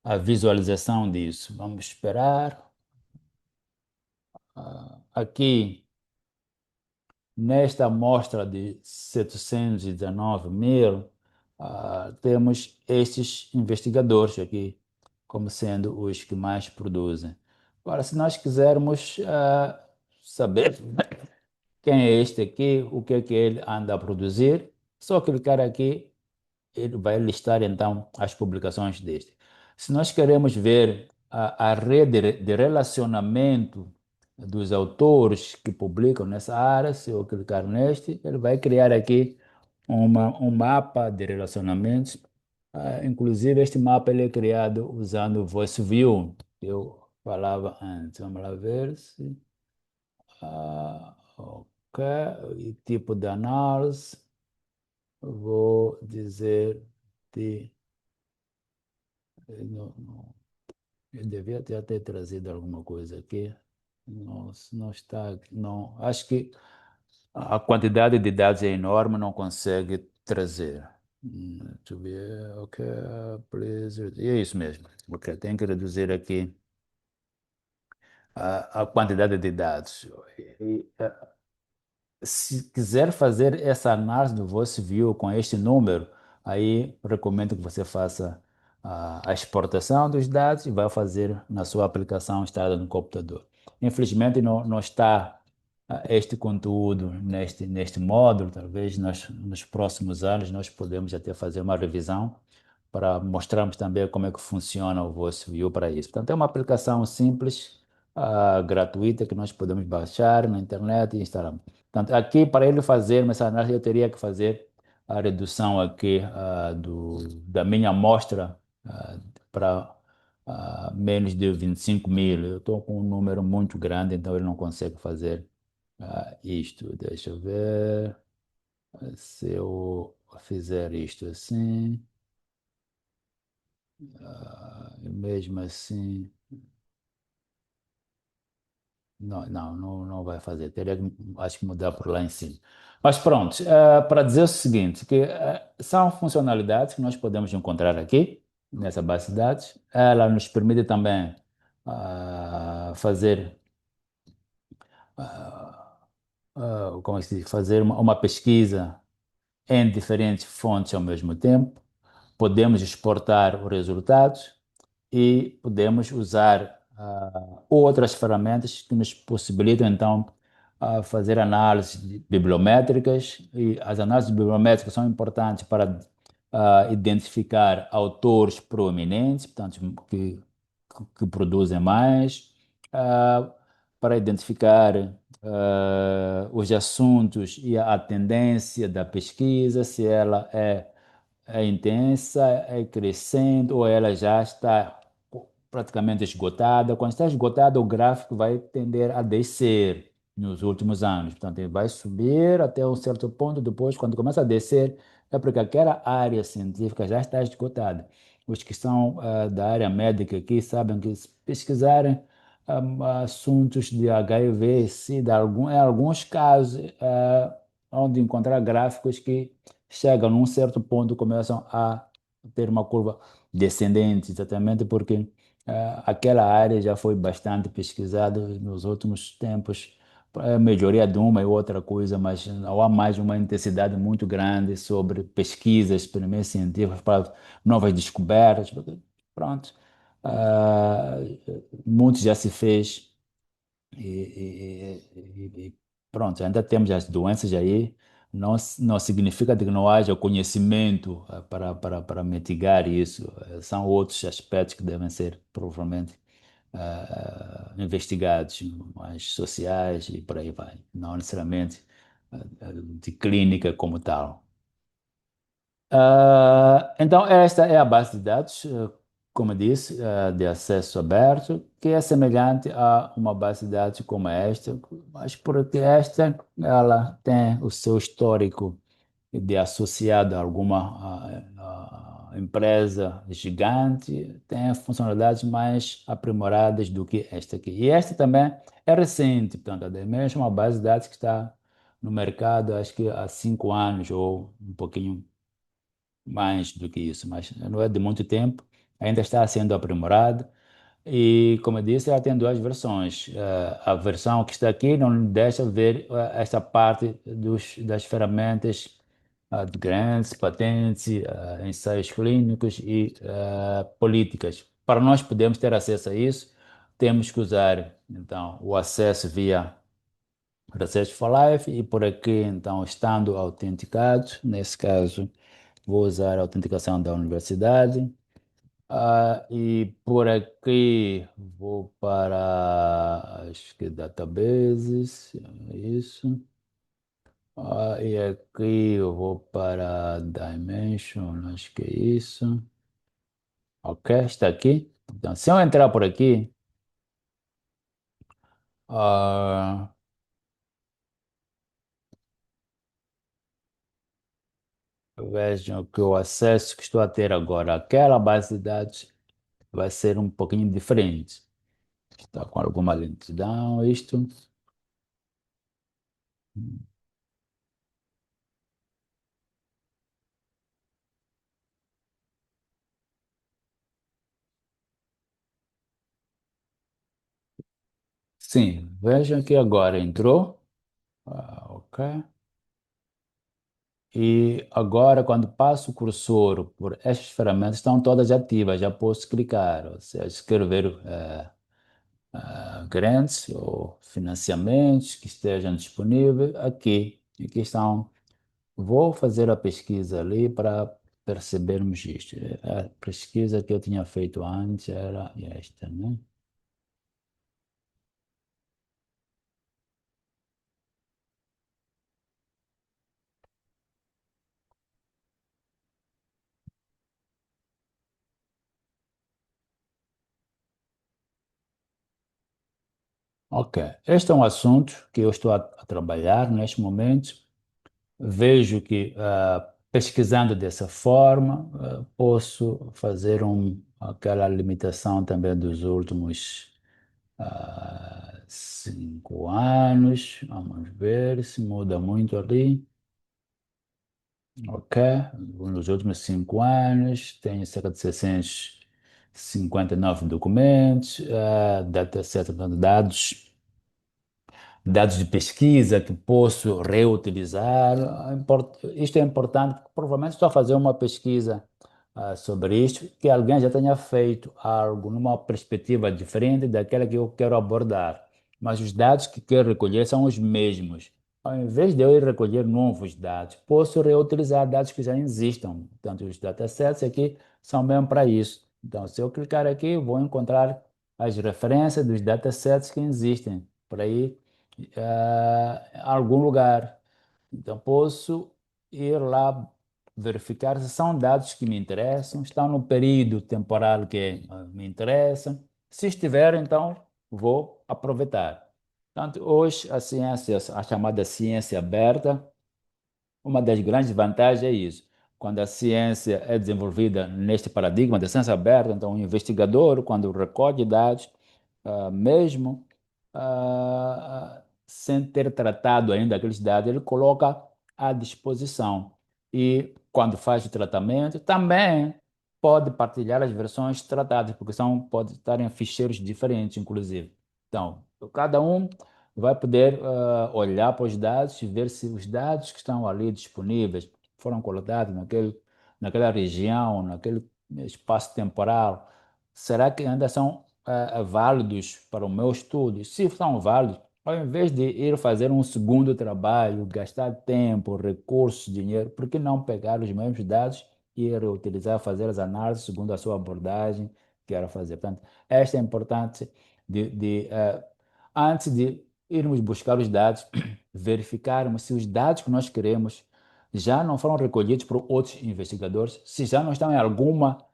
a visualização disso. Vamos esperar. Aqui, nesta amostra de 719 mil, temos estes investigadores aqui como sendo os que mais produzem. Agora, se nós quisermos saber quem é este aqui, o que é que ele anda a produzir, só clicar aqui, ele vai listar então as publicações deste. Se nós queremos ver a rede de relacionamento dos autores que publicam nessa área, se eu clicar neste, ele vai criar aqui um mapa de relacionamentos. Inclusive, este mapa ele é criado usando o Voice View, que eu falava antes. Vamos lá ver se. Ok, e tipo de análise, vou dizer de. Não, eu devia já ter trazido alguma coisa aqui. Não, se não está aqui, não. Acho que a quantidade de dados é enorme, não consegue trazer. Deixa eu ver, ok, please. E é isso mesmo. Ok, tem que reduzir aqui a quantidade de dados. E, se quiser fazer essa análise do Voice View com este número, aí recomendo que você faça a exportação dos dados e vai fazer na sua aplicação instalada no computador. Infelizmente não está este conteúdo neste módulo, talvez nos próximos anos nós podemos até fazer uma revisão para mostrarmos também como é que funciona o vosso View para isso. Portanto, é uma aplicação simples, gratuita, que nós podemos baixar na internet e instalar. Portanto, aqui, para ele fazer essa análise, eu teria que fazer a redução aqui da minha amostra para menos de 25 mil. Eu estou com um número muito grande, então ele não consegue fazer isto. Deixa eu ver se eu fizer isto assim, e mesmo assim, não vai fazer. Teria que, acho que mudar por lá em cima. Mas pronto, para dizer o seguinte, que são funcionalidades que nós podemos encontrar aqui, nessa base de dados. Ela nos permite também fazer, ah, como é que se diz? Fazer uma pesquisa em diferentes fontes ao mesmo tempo. Podemos exportar os resultados e podemos usar outras ferramentas que nos possibilitam, então, fazer análises bibliométricas. E as análises bibliométricas são importantes para identificar autores proeminentes, portanto, que produzem mais, ah, para identificar os assuntos e a tendência da pesquisa, se ela é intensa, é crescente ou ela já está praticamente esgotada. Quando está esgotada, o gráfico vai tender a descer nos últimos anos. Portanto, ele vai subir até um certo ponto, depois, quando começa a descer, é porque aquela área científica já está esgotada. Os que são da área médica aqui sabem que se pesquisarem assuntos de HIV, SIDA, em alguns casos, onde encontrar gráficos que chegam num certo ponto, começam a ter uma curva descendente, exatamente porque aquela área já foi bastante pesquisada nos últimos tempos, melhoria de uma e outra coisa, mas não há mais uma intensidade muito grande sobre pesquisas, experimentos científicos para novas descobertas. Pronto. Ah, muito já se fez e pronto, ainda temos as doenças aí. Não significa que não haja conhecimento para mitigar isso. São outros aspectos que devem ser provavelmente investigados, mais sociais e por aí vai. Não necessariamente de clínica como tal. Então, esta é a base de dados, como eu disse, de acesso aberto, que é semelhante a uma base de dados como esta, mas porque esta ela tem o seu histórico de associado a alguma empresa gigante, tem funcionalidades mais aprimoradas do que esta aqui. E esta também é recente, portanto, a Dimension é uma base de dados que está no mercado, acho que há 5 anos ou um pouquinho mais do que isso, mas não é de muito tempo, ainda está sendo aprimorado. E, como eu disse, ela tem duas versões. A versão que está aqui não deixa ver esta parte das ferramentas de grants, patentes, ensaios clínicos e políticas. Para nós podermos ter acesso a isso, temos que usar, então, o acesso via Research for Life e por aqui, então, estando autenticados, nesse caso, vou usar a autenticação da universidade. E por aqui vou para, acho que databases, é isso. E aqui eu vou para Dimension, acho que é isso. Ok, está aqui. Então, se eu entrar por aqui, ah, vejam que o acesso que estou a ter agora àquela base de dados vai ser um pouquinho diferente. Está com alguma lentidão, isto. Sim, vejam que agora entrou. Ok. E agora, quando passo o cursor por estas ferramentas, estão todas ativas, já posso clicar, ou seja, escrever grants ou financiamentos que estejam disponíveis aqui. Aqui estão. Vou fazer a pesquisa ali para percebermos isto. A pesquisa que eu tinha feito antes era esta, né? Ok, este é um assunto que eu estou a trabalhar neste momento. Vejo que pesquisando dessa forma, posso fazer aquela limitação também dos últimos 5 anos. Vamos ver se muda muito ali. Ok, nos últimos 5 anos, tenho cerca de 659 documentos, dataset, portanto, dados de pesquisa que posso reutilizar. Isto é importante, porque provavelmente estou a fazer uma pesquisa sobre isto, que alguém já tenha feito algo numa perspectiva diferente daquela que eu quero abordar. Mas os dados que quero recolher são os mesmos. Ao invés de eu ir recolher novos dados, posso reutilizar dados que já existam. Portanto, os datasets aqui são mesmo para isso. Então, se eu clicar aqui, vou encontrar as referências dos datasets que existem. Por aí algum lugar. Então, posso ir lá verificar se são dados que me interessam, estão no período temporal que me interessa. Se estiver, então, vou aproveitar. Portanto, hoje, a ciência, a chamada ciência aberta, uma das grandes vantagens é isso. Quando a ciência é desenvolvida neste paradigma da ciência aberta, então o investigador, quando recolhe dados, mesmo sem ter tratado ainda aqueles dados, ele coloca à disposição. E quando faz o tratamento, também pode partilhar as versões tratadas, porque pode estar em ficheiros diferentes, inclusive. Então, cada um vai poder olhar para os dados e ver se os dados que estão ali disponíveis foram coletados naquela região, naquele espaço temporal. Será que ainda são válidos para o meu estudo? Se são válidos, ao invés de ir fazer um segundo trabalho, gastar tempo, recursos, dinheiro, por que não pegar os mesmos dados e reutilizar, fazer as análises segundo a sua abordagem que era fazer? Portanto, esta é importante antes de irmos buscar os dados, verificarmos se os dados que nós queremos já não foram recolhidos por outros investigadores, se já não estão em alguma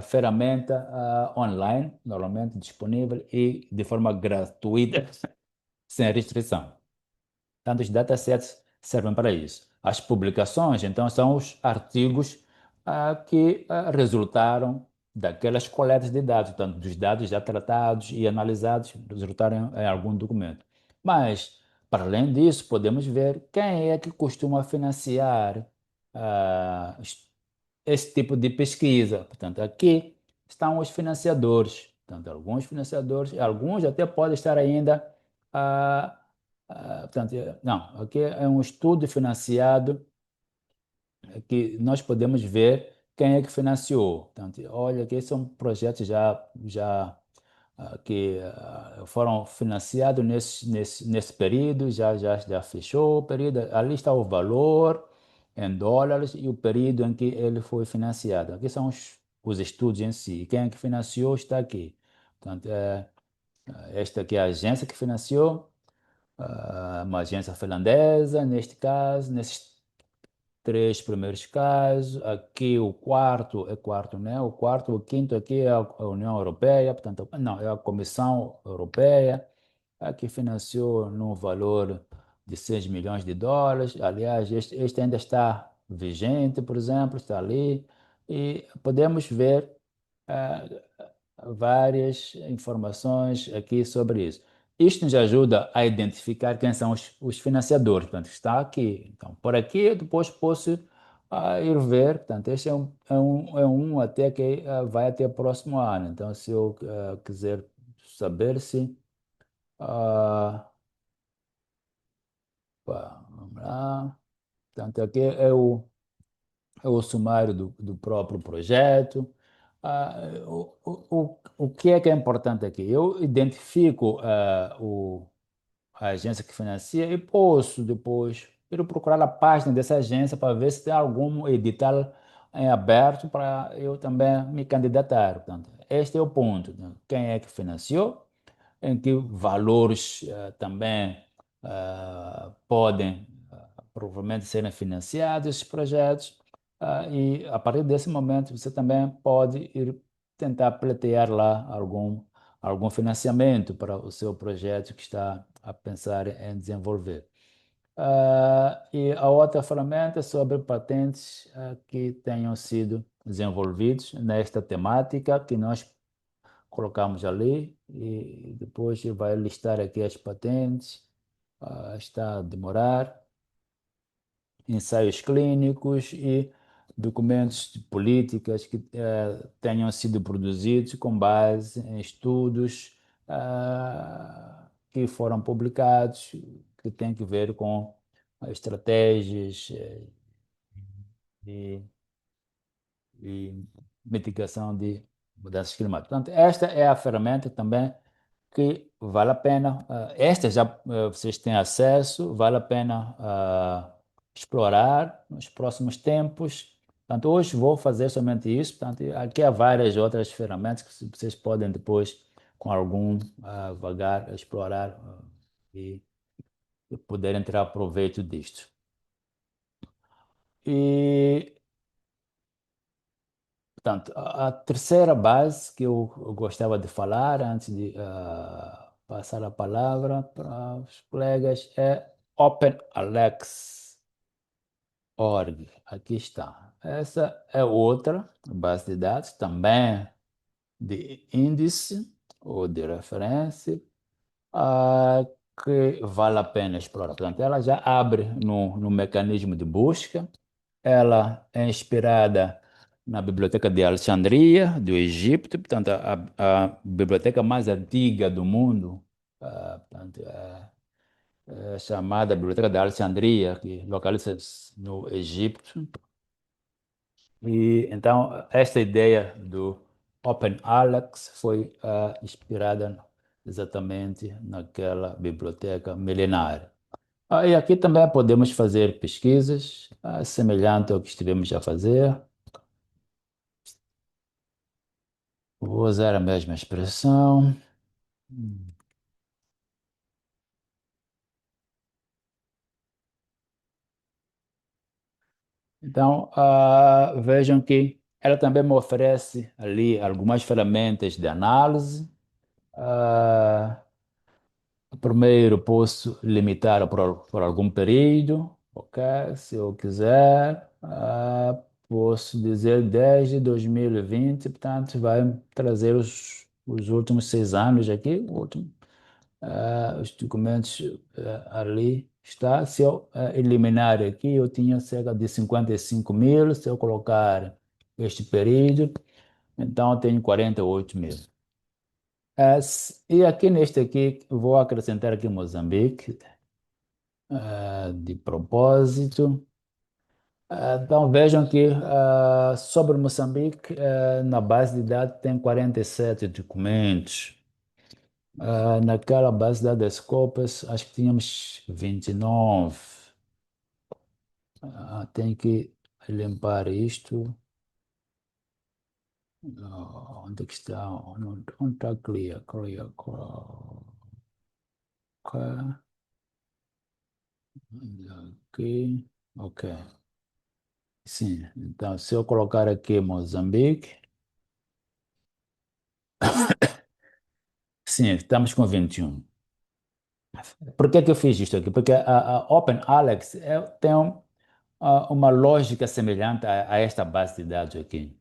ferramenta online, normalmente disponível e de forma gratuita, sem restrição. Tanto os datasets servem para isso. As publicações, então, são os artigos que resultaram daquelas coletas de dados, portanto, dos dados já tratados e analisados, resultaram em algum documento. Mas, para além disso, podemos ver quem é que costuma financiar ah, esse tipo de pesquisa. Portanto, aqui estão os financiadores. Portanto, alguns financiadores, alguns até podem estar ainda. ah, portanto, não, aqui é um estudo financiado que nós podemos ver quem é que financiou. Portanto, olha, que são projetos que foram financiados nesse período, já fechou o período, ali está o valor em dólares e o período em que ele foi financiado. Aqui são os estudos em si. Quem é que financiou está aqui. Portanto, esta aqui é a agência que financiou, uma agência finlandesa, neste caso, nesses três primeiros casos. Aqui o quarto, né? O quarto, o quinto aqui é a União Europeia, portanto, não, é a Comissão Europeia, que financiou no valor de 6 milhões de dólares. Aliás, este ainda está vigente, por exemplo, está ali. E podemos ver eh, várias informações aqui sobre isso. Isto nos ajuda a identificar quem são os financiadores. Portanto, está aqui. Então, por aqui eu depois posso ir ver. Portanto, este é um até que vai até o próximo ano. Então, se eu quiser saber se. ah, vamos lá. Portanto, aqui é o sumário do próprio projeto. O que é importante aqui? Eu identifico a agência que financia e posso depois ir procurar a página dessa agência para ver se tem algum edital em aberto para eu também me candidatar. Portanto, este é o ponto, né? Quem é que financiou, em que valores também podem provavelmente serem financiados esses projetos, e a partir desse momento você também pode ir tentar pleitear lá algum financiamento para o seu projeto que está a pensar em desenvolver. E a outra ferramenta é sobre patentes que tenham sido desenvolvidos nesta temática que nós colocamos ali e depois vai listar aqui as patentes, está a demorar, ensaios clínicos e documentos de políticas que tenham sido produzidos com base em estudos que foram publicados, que têm que ver com estratégias e e mitigação de mudanças climáticas. Portanto, esta é a ferramenta também que vale a pena, esta já vocês têm acesso, vale a pena explorar nos próximos tempos. Portanto, hoje vou fazer somente isso. Portanto, aqui há várias outras ferramentas que vocês podem depois, com algum vagar, explorar e, e poderem tirar proveito disto. E portanto, a terceira base que eu gostava de falar antes de passar a palavra para os colegas é OpenAlex.org. Aqui está. Essa é outra base de dados, também de índice ou de referência, ah, que vale a pena explorar. Portanto, ela já abre no mecanismo de busca. Ela é inspirada na Biblioteca de Alexandria, do Egito, portanto, a biblioteca mais antiga do mundo, portanto, é chamada Biblioteca de Alexandria, que localiza-se no Egito. E então, esta ideia do Open Alex foi inspirada exatamente naquela biblioteca milenária. E aqui também podemos fazer pesquisas semelhantes ao que estivemos a fazer. Vou usar a mesma expressão. Então, vejam que ela também me oferece ali algumas ferramentas de análise. Ah, Primeiro, posso limitar por algum período, ok? Se eu quiser, posso dizer desde 2020, portanto, vai trazer os últimos 6 anos aqui, os documentos ali está. Se eu eliminar aqui, eu tinha cerca de 55 mil. Se eu colocar este período, então eu tenho 48 mil. E aqui neste aqui, vou acrescentar aqui Moçambique, de propósito. Então vejam que sobre Moçambique, na base de dados tem 47 documentos. Naquela base de dados das Copas, acho que tínhamos 29. Tem que limpar isto. Onde é que está? Onde está clear? Clear, clear. Aqui. Ok. Sim. Então, se eu colocar aqui Moçambique, sim, estamos com 21. Por que que eu fiz isto aqui? Porque a OpenAlex tem uma lógica semelhante a esta base de dados aqui.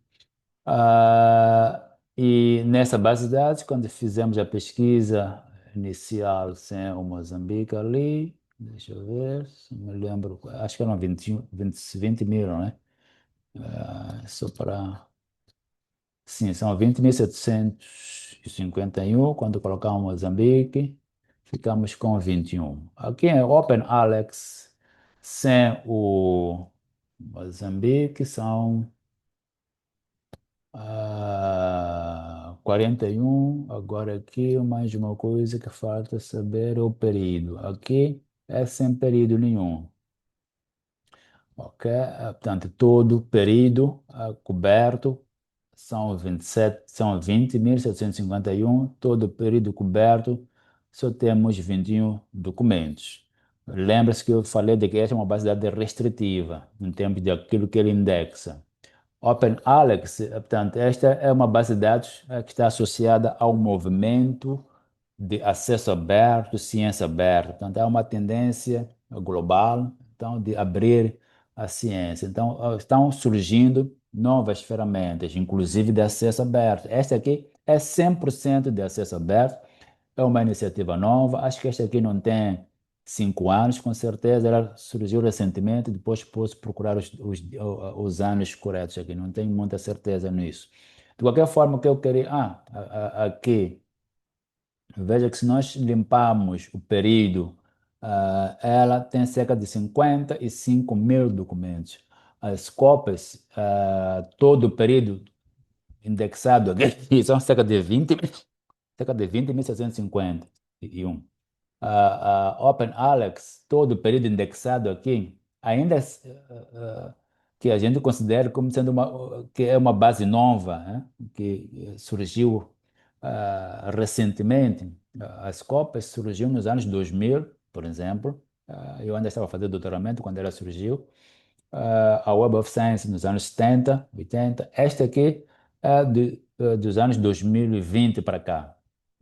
E nessa base de dados, quando fizemos a pesquisa inicial sem o Moçambique ali, deixa eu ver, se me lembro, acho que eram 20 mil, né? Só para. Sim, são 20.751. Quando colocamos Moçambique, ficamos com 21. Aqui em OpenAlex, sem o Moçambique, são 41. Agora aqui, mais uma coisa que falta saber é o período. Aqui é sem período nenhum. Ok? Portanto, todo período coberto são 27, são 20.751, todo o período coberto só temos 21 documentos. Lembra-se que eu falei de que esta é uma base de dados restritiva, em termos de aquilo que ele indexa. OpenAlex, portanto, esta é uma base de dados que está associada ao movimento de acesso aberto, ciência aberta. Portanto, há uma tendência global, então, de abrir a ciência. Então, estão surgindo novas ferramentas, inclusive de acesso aberto. Esta aqui é 100% de acesso aberto, é uma iniciativa nova. Acho que esta aqui não tem 5 anos, com certeza. Ela surgiu recentemente, depois posso procurar os anos corretos aqui, não tenho muita certeza nisso. De qualquer forma, o que eu queria. Aqui. Veja que se nós limparmos o período, ela tem cerca de 55 mil documentos. As cópias, todo o período indexado aqui, são cerca de 20.651. A OpenAlex, todo o período indexado aqui, ainda que a gente considera como sendo que é uma base nova, né? Que surgiu recentemente. As cópias surgiu nos anos 2000, por exemplo. Eu ainda estava fazendo doutoramento quando ela surgiu. A Web of Science nos anos 70, 80. Esta aqui é dos anos 2020 para cá,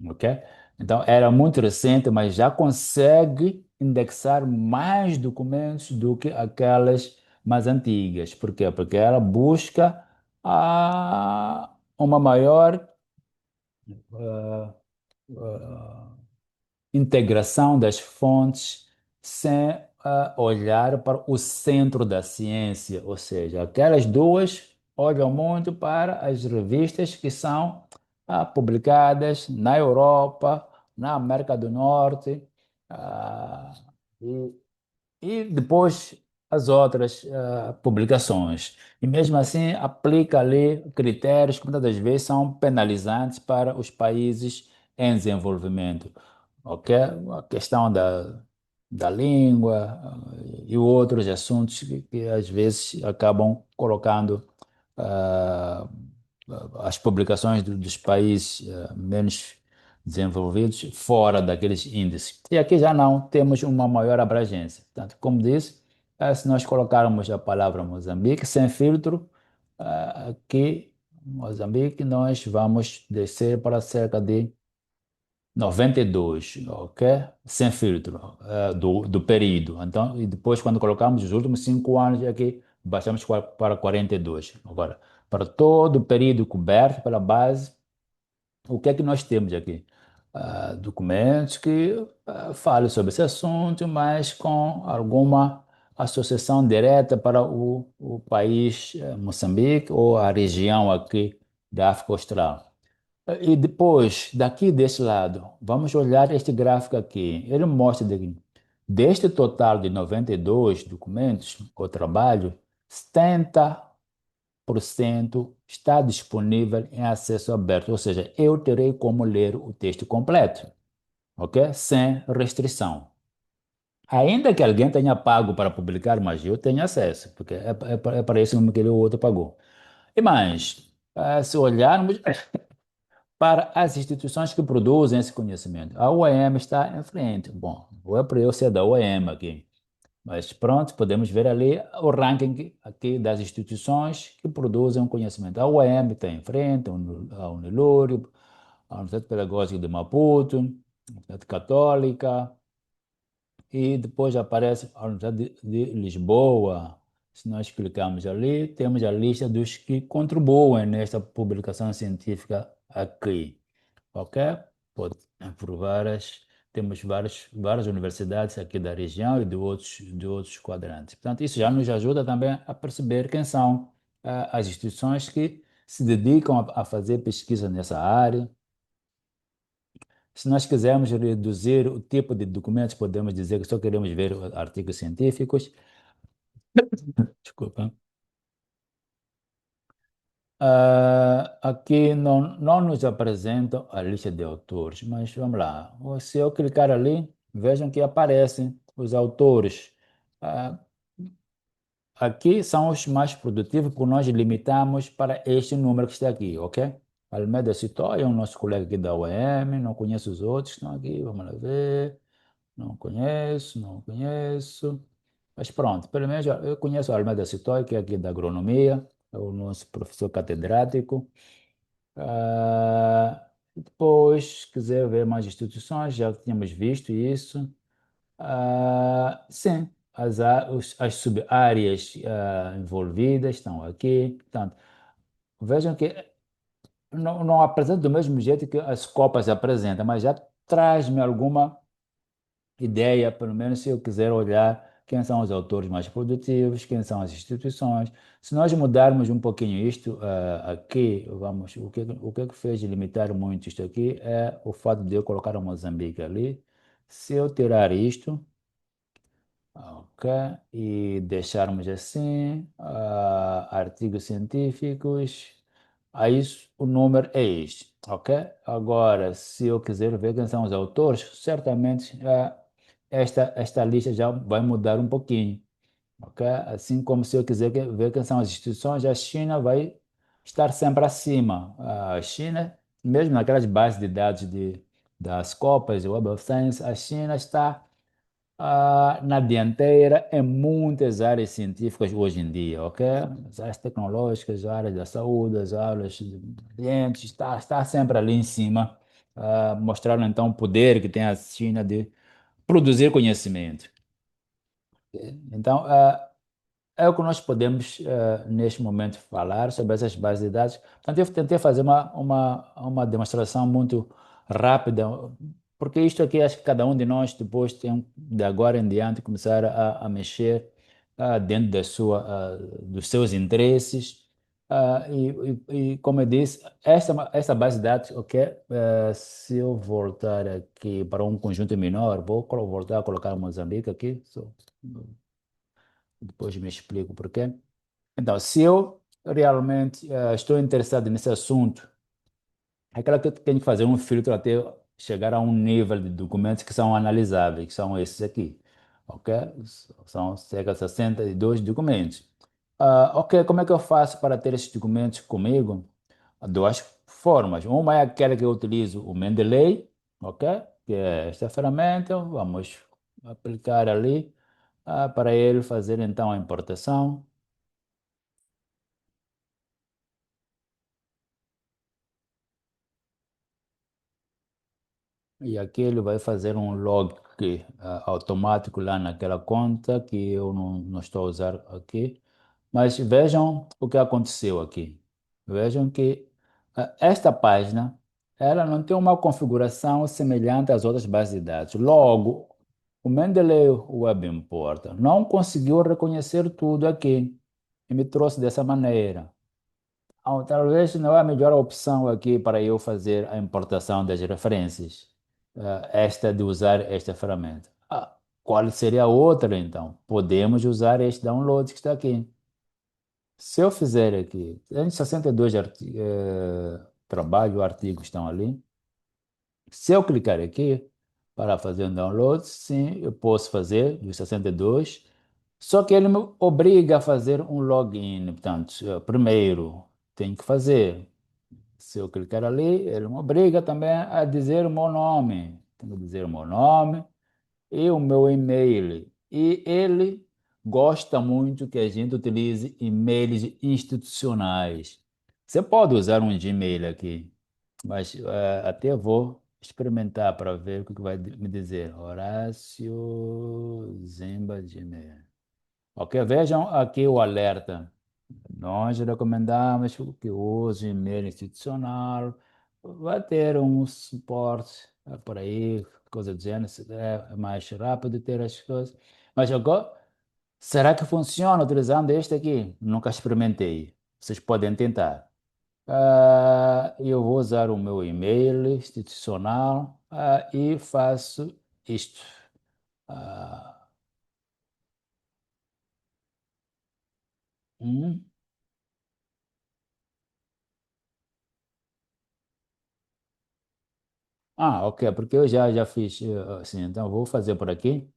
ok? Então, era muito recente, mas já consegue indexar mais documentos do que aquelas mais antigas. Por quê? Porque ela busca uma maior ah, ah, integração das fontes sem olhar para o centro da ciência, ou seja, aquelas duas olham muito para as revistas que são publicadas na Europa, na América do Norte, ah, e e depois as outras publicações. E mesmo assim aplica ali critérios que muitas das vezes são penalizantes para os países em desenvolvimento. Ok? A questão da língua e outros assuntos que às vezes acabam colocando ah, as publicações dos países menos desenvolvidos fora daqueles índices. E aqui já não temos uma maior abrangência. Portanto, como disse, se nós colocarmos a palavra Moçambique sem filtro, aqui Moçambique nós vamos descer para cerca de 92, ok? Sem filtro, do período. Então, e depois, quando colocamos os últimos 5 anos, aqui baixamos para 42. Agora, para todo o período coberto pela base, o que é que nós temos aqui? Documentos que falam sobre esse assunto, mas com alguma associação direta para o país Moçambique ou a região aqui da África Austral. E depois, daqui desse lado, vamos olhar este gráfico aqui. Ele mostra que deste total de 92 documentos ou trabalho, 70% está disponível em acesso aberto, ou seja, eu terei como ler o texto completo, ok? Sem restrição. Ainda que alguém tenha pago para publicar, mas eu tenho acesso, porque é para isso que o outro pagou. E mais, se olharmos para as instituições que produzem esse conhecimento. A UEM está em frente. Bom, não é para eu ser da UEM aqui, mas pronto, podemos ver ali o ranking aqui das instituições que produzem o conhecimento. A UEM está em frente, a Unilúrio, a Universidade Pedagógica de Maputo, a Universidade Católica, e depois aparece a Universidade de Lisboa. Se nós clicarmos ali, temos a lista dos que contribuem nesta publicação científica aqui. Ok? Pode, por temos várias universidades aqui da região e de outros quadrantes. Portanto, isso já nos ajuda também a perceber quem são as instituições que se dedicam a fazer pesquisa nessa área. Se nós quisermos reduzir o tipo de documentos, podemos dizer que só queremos ver artigos científicos. Desculpa. Aqui não nos apresentam a lista de autores, mas vamos lá. Se eu clicar ali, vejam que aparecem os autores. Ah, aqui são os mais produtivos porque nós limitamos para este número que está aqui, ok? Almeida Citóia é o nosso colega aqui da UEM, não conheço os outros que estão aqui, vamos lá ver. Não conheço, não conheço. Mas pronto, pelo menos eu conheço o Almeida Citóia, que é aqui da agronomia, é o nosso professor catedrático. Depois, se quiser ver mais instituições, já tínhamos visto isso. Sim, as sub-áreas envolvidas estão aqui. Portanto, vejam que não apresenta do mesmo jeito que as copas apresentam, mas já traz-me alguma ideia, pelo menos se eu quiser olhar quem são os autores mais produtivos, quem são as instituições. Se nós mudarmos um pouquinho isto, aqui, vamos, o que fez limitar muito isto aqui é o fato de eu colocar o Moçambique ali. Se eu tirar isto, ok, e deixarmos assim, artigos científicos, aí o número é este, ok? Agora, se eu quiser ver quem são os autores, certamente esta lista já vai mudar um pouquinho, ok? Assim como se eu quiser ver quem são as instituições, a China vai estar sempre acima. A China, mesmo naquelas bases de dados das Copas, Web of Science, a China está na dianteira em muitas áreas científicas hoje em dia, ok? As áreas tecnológicas, as áreas da saúde, as áreas de ambiente, está sempre ali em cima, mostrando então o poder que tem a China de produzir conhecimento. Então, é o que nós podemos, neste momento, falar sobre essas bases de dados. Portanto, eu tentei fazer uma demonstração muito rápida, porque isto aqui, acho que cada um de nós, depois, tem, de agora em diante, começar a mexer dentro dos seus interesses. Como eu disse, essa base de dados, ok? Se eu voltar aqui para um conjunto menor, voltar a colocar Moçambique aqui, depois me explico por quê. Então, se eu realmente estou interessado nesse assunto, é aquela que eu tenho que fazer um filtro até chegar a um nível de documentos que são analisáveis, que são esses aqui. Ok? São cerca de 62 documentos. Ok, como é que eu faço para ter esses documentos comigo? Há duas formas. Uma é aquela que eu utilizo, o Mendeley, ok? Que é esta ferramenta. Vamos aplicar ali para ele fazer então a importação. E aqui ele vai fazer um log automático lá naquela conta que eu não estou a usar aqui. Mas vejam o que aconteceu aqui. Vejam que esta página ela não tem uma configuração semelhante às outras bases de dados. Logo, o Mendeley Web Importer não conseguiu reconhecer tudo aqui e me trouxe dessa maneira. Talvez não é a melhor opção aqui para eu fazer a importação das referências, esta de usar esta ferramenta. Qual seria a outra, então? Podemos usar este download que está aqui. Se eu fizer aqui, tem 62 trabalho, artigos estão ali. Se eu clicar aqui para fazer um download, sim, eu posso fazer dos 62, só que ele me obriga a fazer um login. Portanto, primeiro tenho que fazer. Se eu clicar ali, ele me obriga também a dizer o meu nome. Tenho que dizer o meu nome e o meu e-mail. E ele gosta muito que a gente utilize e-mails institucionais. Você pode usar um Gmail aqui, mas até vou experimentar para ver o que vai me dizer. Horácio Zimba Gmail. Ok, vejam aqui o alerta. Nós recomendamos que use e-mail institucional. Vai ter um suporte por aí, coisa do gênero, é mais rápido ter as coisas. Mas agora, será que funciona utilizando este aqui? Nunca experimentei. Vocês podem tentar. Eu vou usar o meu e-mail institucional e faço isto. Ah, hum. Ok, porque eu já fiz assim, então vou fazer por aqui.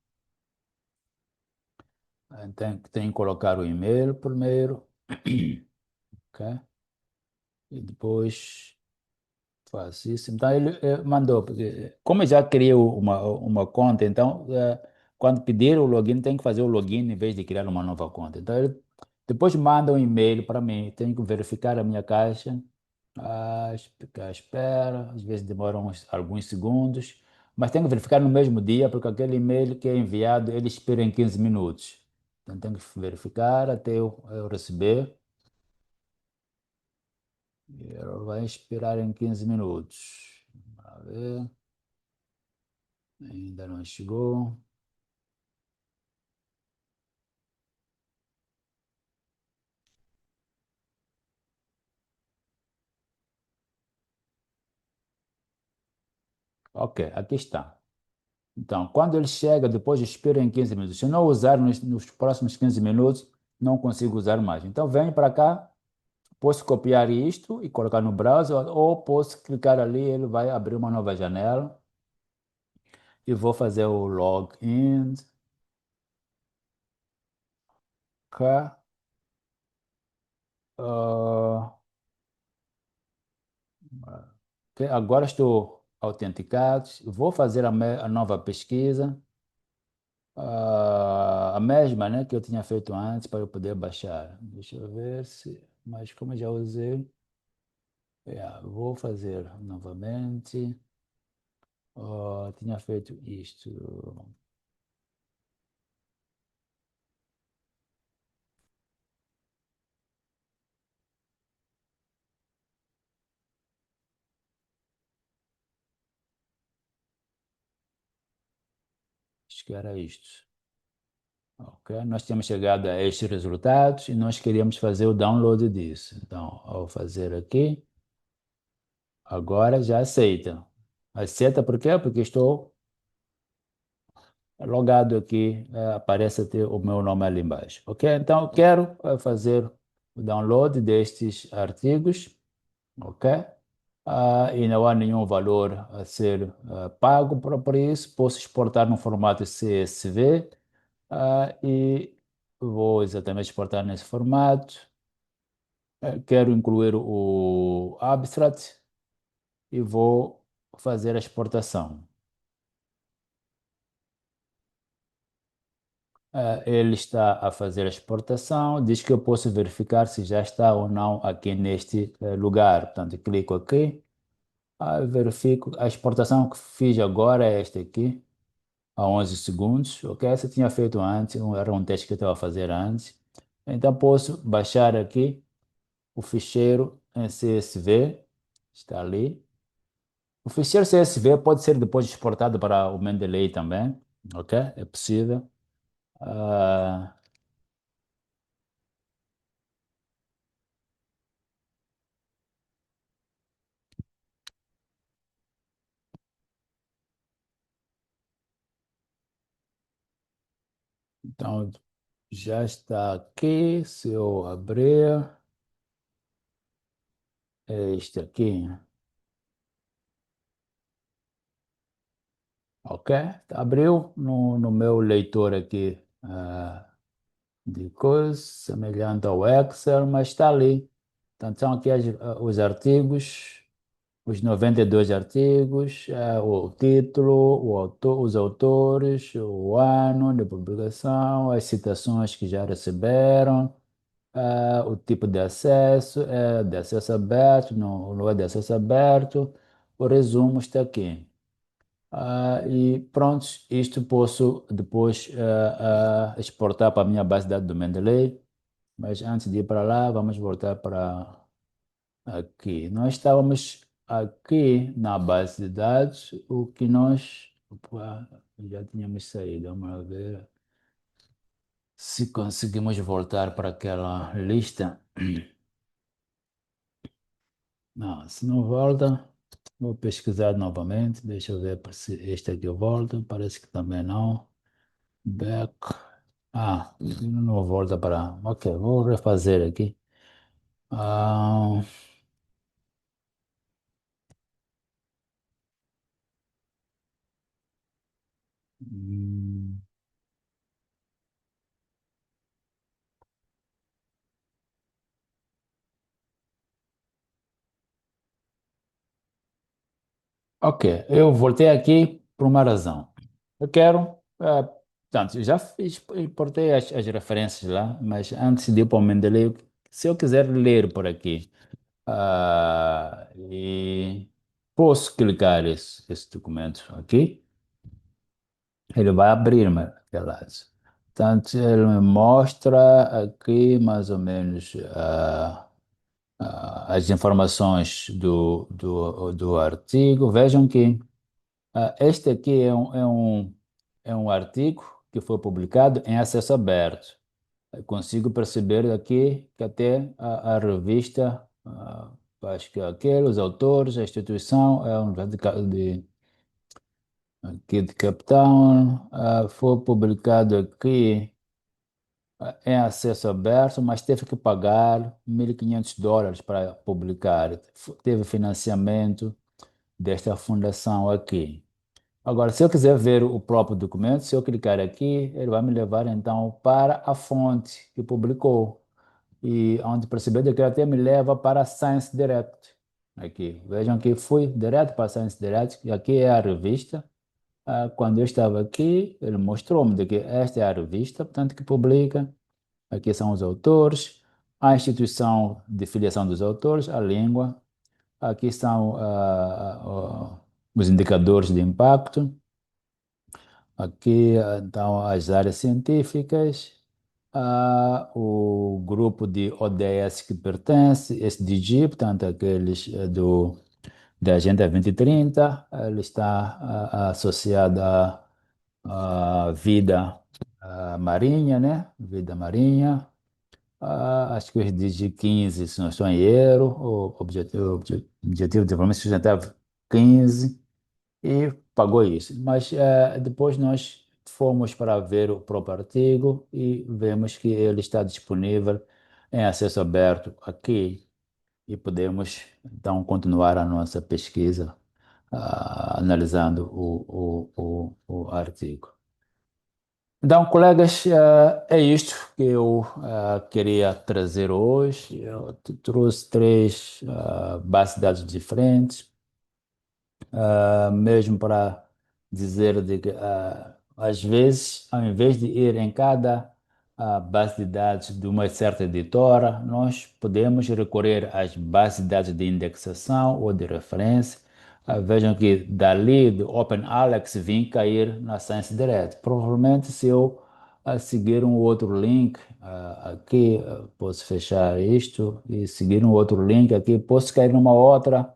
Tem que colocar o e-mail primeiro, ok? E depois faço isso. Então ele mandou, porque como eu já criei uma conta, então quando pedir o login, tem que fazer o login em vez de criar uma nova conta. Então ele depois manda um e-mail para mim, tenho que verificar a minha caixa, ficar à espera, às vezes demora alguns segundos, mas tenho que verificar no mesmo dia, porque aquele e-mail que é enviado, ele expira em 15 minutos. Então tenho que verificar até eu receber. E ela vai expirar em 15 minutos. A ver, ainda não chegou. Ok, aqui está. Então, quando ele chega, depois expira em 15 minutos. Se eu não usar nos próximos 15 minutos, não consigo usar mais. Então, venho para cá, posso copiar isto e colocar no browser, ou posso clicar ali, ele vai abrir uma nova janela e vou fazer o login. Cá. Ah, ok, agora estou autenticado. Vou fazer a nova pesquisa. A mesma, né, que eu tinha feito antes para eu poder baixar. Deixa eu ver se, mas como eu já usei, vou fazer novamente. Tinha feito isto. Acho que era isto. Ok, nós tínhamos chegado a estes resultados e nós queríamos fazer o download disso. Então, ao fazer aqui, agora já aceita. Aceita por quê? Porque estou logado aqui, aparece até o meu nome ali embaixo. Ok? Então, eu quero fazer o download destes artigos, ok? E não há nenhum valor a ser pago por isso. Posso exportar no formato CSV, e vou exatamente exportar nesse formato. Quero incluir o abstract e vou fazer a exportação. Ele está a fazer a exportação, diz que eu posso verificar se já está ou não aqui neste lugar. Portanto, eu clico aqui, verifico. A exportação que fiz agora é esta aqui, a 11 segundos. Ok, essa eu tinha feito antes, era um teste que eu estava a fazer antes. Então, posso baixar aqui o ficheiro em CSV, está ali. O ficheiro CSV pode ser depois exportado para o Mendeley também, ok? É possível. Ah, então, já está aqui. Se eu abrir este aqui, ok? Abriu no meu leitor aqui de coisa, semelhante ao Excel, mas está ali. Então, são aqui os artigos, os 92 artigos, o título, os autores, o ano de publicação, as citações que já receberam. O tipo de acesso aberto, não é de acesso aberto, o resumo está aqui. E pronto, isto posso depois exportar para a minha base de dados do Mendeley, mas antes de ir para lá, vamos voltar para aqui. Nós estávamos aqui na base de dados, o que nós opa, já tínhamos saído, vamos ver se conseguimos voltar para aquela lista. Não, se não volta, vou pesquisar novamente. Deixa eu ver se este aqui eu volto. Parece que também não. Back. Não volta para. Ok, vou refazer aqui. Ah, hum, Ok, eu voltei aqui por uma razão. Eu quero, portanto, eu já fiz, importei as referências lá, mas antes de ir para o Mendeley, se eu quiser ler por aqui, e posso clicar esse documento aqui, ele vai abrir-me aquelas. Portanto, ele me mostra aqui mais ou menos as informações do artigo. Vejam que este aqui é um artigo que foi publicado em acesso aberto. Eu consigo perceber aqui que até a revista, acho que aquele, os autores, a instituição, é um aqui de Cape Town, foi publicado aqui em acesso aberto, mas teve que pagar US$ 1.500 para publicar. Teve financiamento desta fundação aqui. Agora, se eu quiser ver o próprio documento, se eu clicar aqui, ele vai me levar então para a fonte que publicou. E onde perceber que ele até me leva para a Science Direct. Aqui, vejam que fui direto para a Science Direct, e aqui é a revista. Quando eu estava aqui, ele mostrou-me de que esta é a revista, portanto, que publica. Aqui são os autores, a instituição de filiação dos autores, a língua. Aqui são os indicadores de impacto. Aqui, então, as áreas científicas, o grupo de ODS que pertence, SDG, portanto, aqueles da Agenda 2030, ele está associado à vida marinha, né? Vida marinha. Acho que os SDG 15, se não estou em erro, o Objetivo de Desenvolvimento Sustentável 15 e pagou isso. Mas depois nós fomos para ver o próprio artigo e vemos que ele está disponível em acesso aberto aqui e podemos então continuar a nossa pesquisa analisando o artigo. Então, colegas, é isto que eu queria trazer hoje. Eu trouxe três bases de dados diferentes mesmo para dizer de que, às vezes, ao invés de ir em cada base de dados de uma certa editora, nós podemos recorrer às bases de dados de indexação ou de referência. Vejam que dali do OpenAlex vim cair na Science Direct. Provavelmente, se eu seguir um outro link aqui, posso fechar isto e seguir um outro link aqui, posso cair numa outra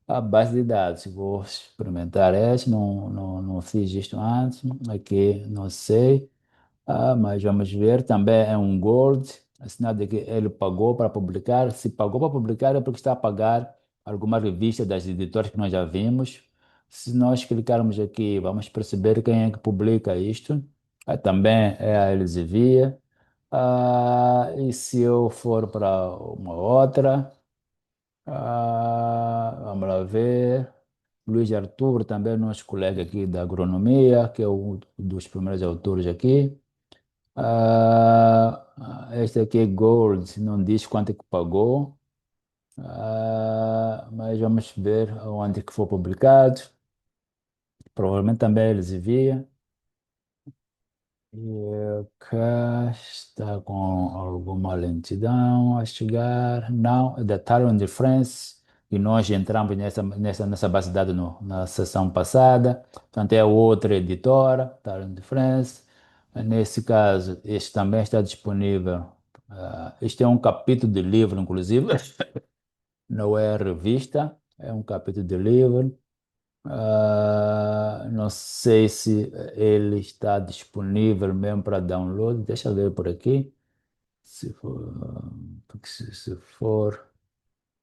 a base de dados. Vou experimentar essa, não fiz isto antes, aqui não sei, mas vamos ver. Também é um Gold, assinado de que ele pagou para publicar. Se pagou para publicar é porque está a pagar alguma revista das editoras que nós já vimos. Se nós clicarmos aqui, vamos perceber quem é que publica isto. Também é a Elsevier. E se eu for para uma outra. Vamos lá ver. Luiz Arthur, também nosso colega aqui da agronomia, que é um dos primeiros autores aqui. Este aqui é Gold, não diz quanto é que pagou, mas vamos ver onde é que foi publicado. Provavelmente também eles enviam. E cá está com alguma lentidão a chegar. Não, é da Talon de France. E nós entramos nessa base de dados na sessão passada. Portanto, é outra editora, Talon de France. Nesse caso, este também está disponível. Este é um capítulo de livro, inclusive. Não é revista, é um capítulo de livro. Não sei se ele está disponível mesmo para download. Deixa eu ver por aqui. Se for, porque se for,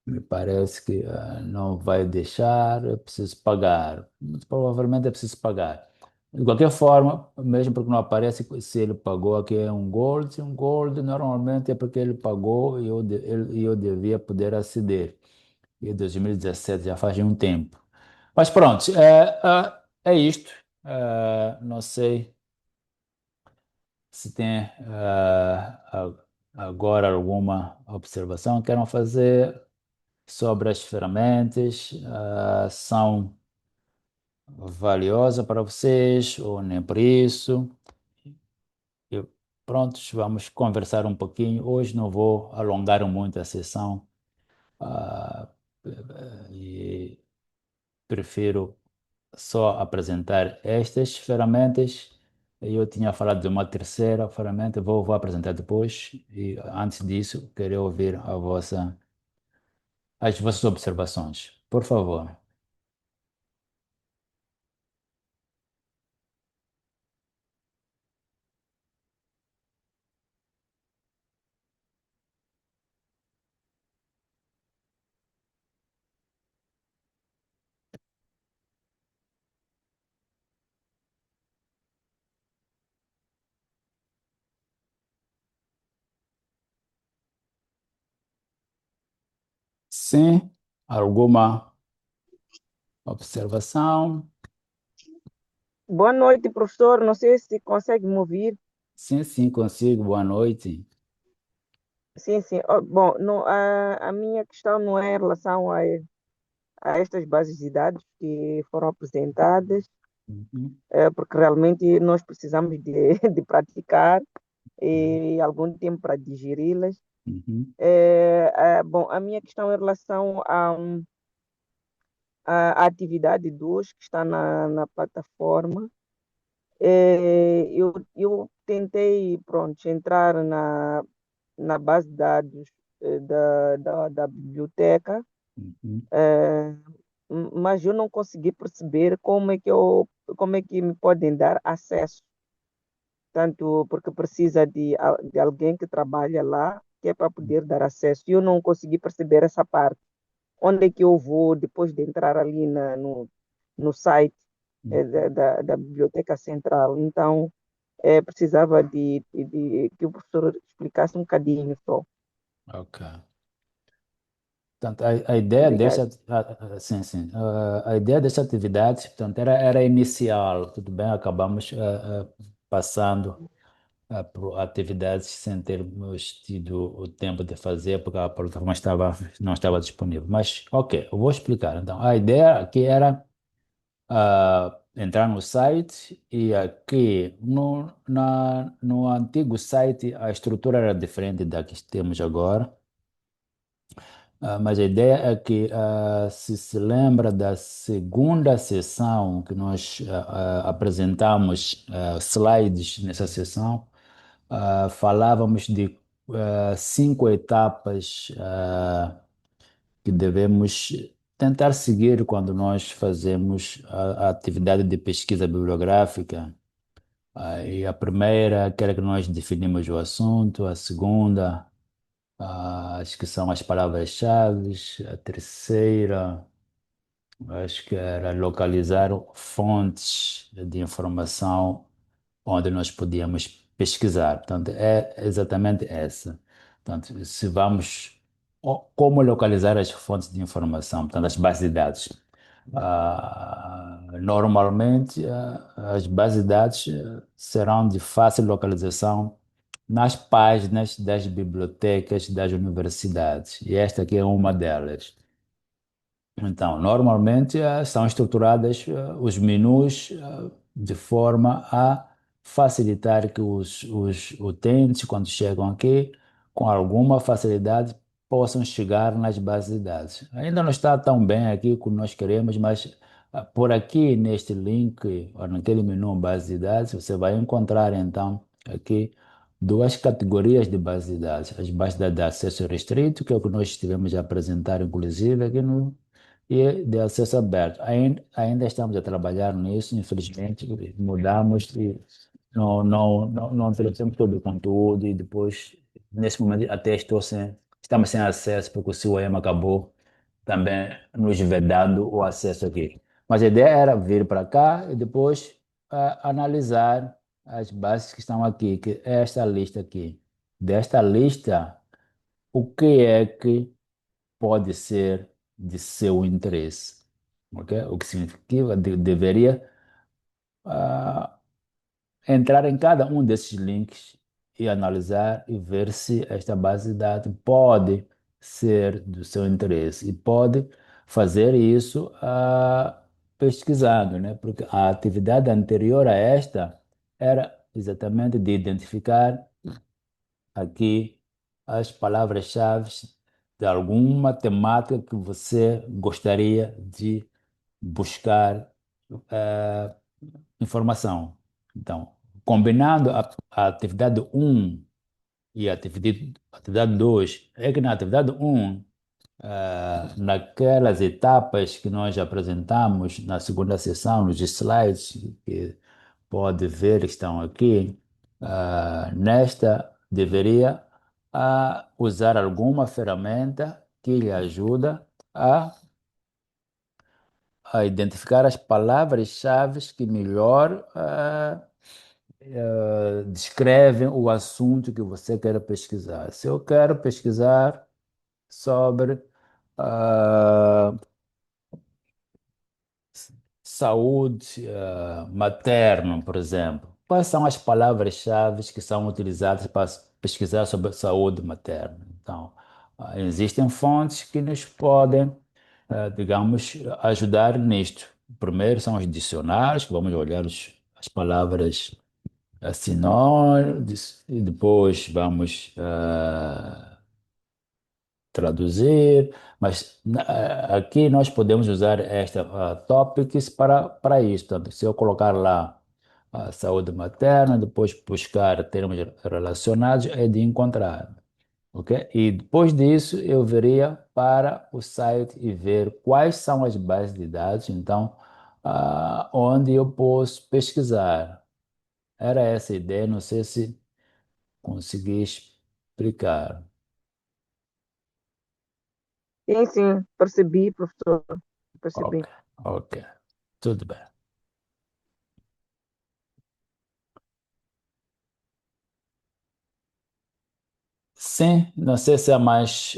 me parece que não vai deixar. Eu preciso pagar. Muito provavelmente é preciso pagar. De qualquer forma, mesmo porque não aparece se ele pagou aqui é um Gold. Um Gold normalmente é porque ele pagou e eu devia poder aceder. E em 2017 já faz um tempo. Mas pronto, é isto. Não sei se tem agora alguma observação que queiram fazer sobre as ferramentas. São valiosa para vocês ou nem por isso. Eu, prontos, vamos conversar um pouquinho. Hoje não vou alongar muito a sessão, ah, e prefiro só apresentar estas ferramentas. Eu tinha falado de uma terceira ferramenta, vou apresentar depois. E antes disso, queria ouvir as vossas observações. Por favor. Sim, alguma observação? Boa noite, professor. Não sei se consegue me ouvir. Sim, sim, consigo. Boa noite. Sim, sim. Bom, a minha questão não é em relação a estas bases de dados que foram apresentadas, Uhum, porque realmente nós precisamos de, de praticar uhum, e algum tempo para digeri-las. uhum, Bom, a minha questão é em relação à atividade 2 que está na plataforma. Eu tentei, pronto, entrar na base de dados da biblioteca, uhum. eh, mas eu não consegui perceber como é que me podem dar acesso, tanto porque precisa de alguém que trabalha lá, que é para poder dar acesso. E eu não consegui perceber essa parte. Onde é que eu vou depois de entrar ali no site da Biblioteca Central? Então, precisava de que o professor explicasse um bocadinho só. Ok. Portanto, a ideia Obrigada. dessa, sim, sim, a ideia dessa atividade, portanto, era inicial, tudo bem, acabamos passando por atividades sem termos tido o tempo de fazer, porque a plataforma não estava disponível. Mas, ok, eu vou explicar. Então, a ideia aqui era entrar no site e aqui no antigo site a estrutura era diferente da que temos agora. Mas a ideia é que, se lembra da segunda sessão que nós apresentamos slides nessa sessão, falávamos de cinco etapas que devemos tentar seguir quando nós fazemos a atividade de pesquisa bibliográfica. E a primeira é aquela que nós definimos o assunto, a segunda. Acho que são as palavras-chave. A terceira, acho que era localizar fontes de informação onde nós podíamos pesquisar. Portanto, é exatamente essa. Portanto, se vamos, como localizar as fontes de informação, portanto, as bases de dados. Normalmente, as bases de dados serão de fácil localização nas páginas das bibliotecas das universidades, e esta aqui é uma delas. Então, normalmente são estruturadas os menus de forma a facilitar que os utentes, quando chegam aqui, com alguma facilidade, possam chegar nas bases de dados. Ainda não está tão bem aqui como nós queremos, mas por aqui, neste link, ou naquele menu base de dados, você vai encontrar então aqui duas categorias de base de dados. As bases de dados de acesso restrito, que é o que nós estivemos a apresentar, inclusive, aqui no e de acesso aberto. Ainda estamos a trabalhar nisso, infelizmente, mudamos e não trouxemos todo o conteúdo e depois, nesse momento, até estamos sem acesso porque o COEM acabou também nos vedando o acesso aqui. Mas a ideia era vir para cá e depois analisar as bases que estão aqui, que é esta lista aqui. Desta lista, o que é que pode ser de seu interesse, ok? O que significa que deveria ah, entrar em cada um desses links e analisar e ver se esta base de dados pode ser do seu interesse e pode fazer isso pesquisando, né? Porque a atividade anterior a esta era exatamente de identificar aqui as palavras-chave de alguma temática que você gostaria de buscar eh, informação. Então, combinando a atividade um e a atividade 2, é que na atividade um naquelas etapas que nós apresentamos na segunda sessão, nos slides que pode ver estão aqui, nesta deveria usar alguma ferramenta que lhe ajuda a, a identificar as palavras-chave que melhor descrevem o assunto que você quer pesquisar. Se eu quero pesquisar sobre ah, saúde materna, por exemplo. Quais são as palavras-chave que são utilizadas para pesquisar sobre saúde materna? Então, existem fontes que nos podem, digamos, ajudar nisto. Primeiro são os dicionários, que vamos olhar as palavras sinônimos, e depois vamos traduzir, mas aqui nós podemos usar esta topics para isso. Portanto, se eu colocar lá a saúde materna, depois buscar termos relacionados, é de encontrar, ok? E depois disso eu viria para o site e ver quais são as bases de dados, então, onde eu posso pesquisar. Era essa a ideia, não sei se consegui explicar. Sim, sim, percebi, professor, Ok, percebi. ok, tudo bem. Sim, não sei se há mais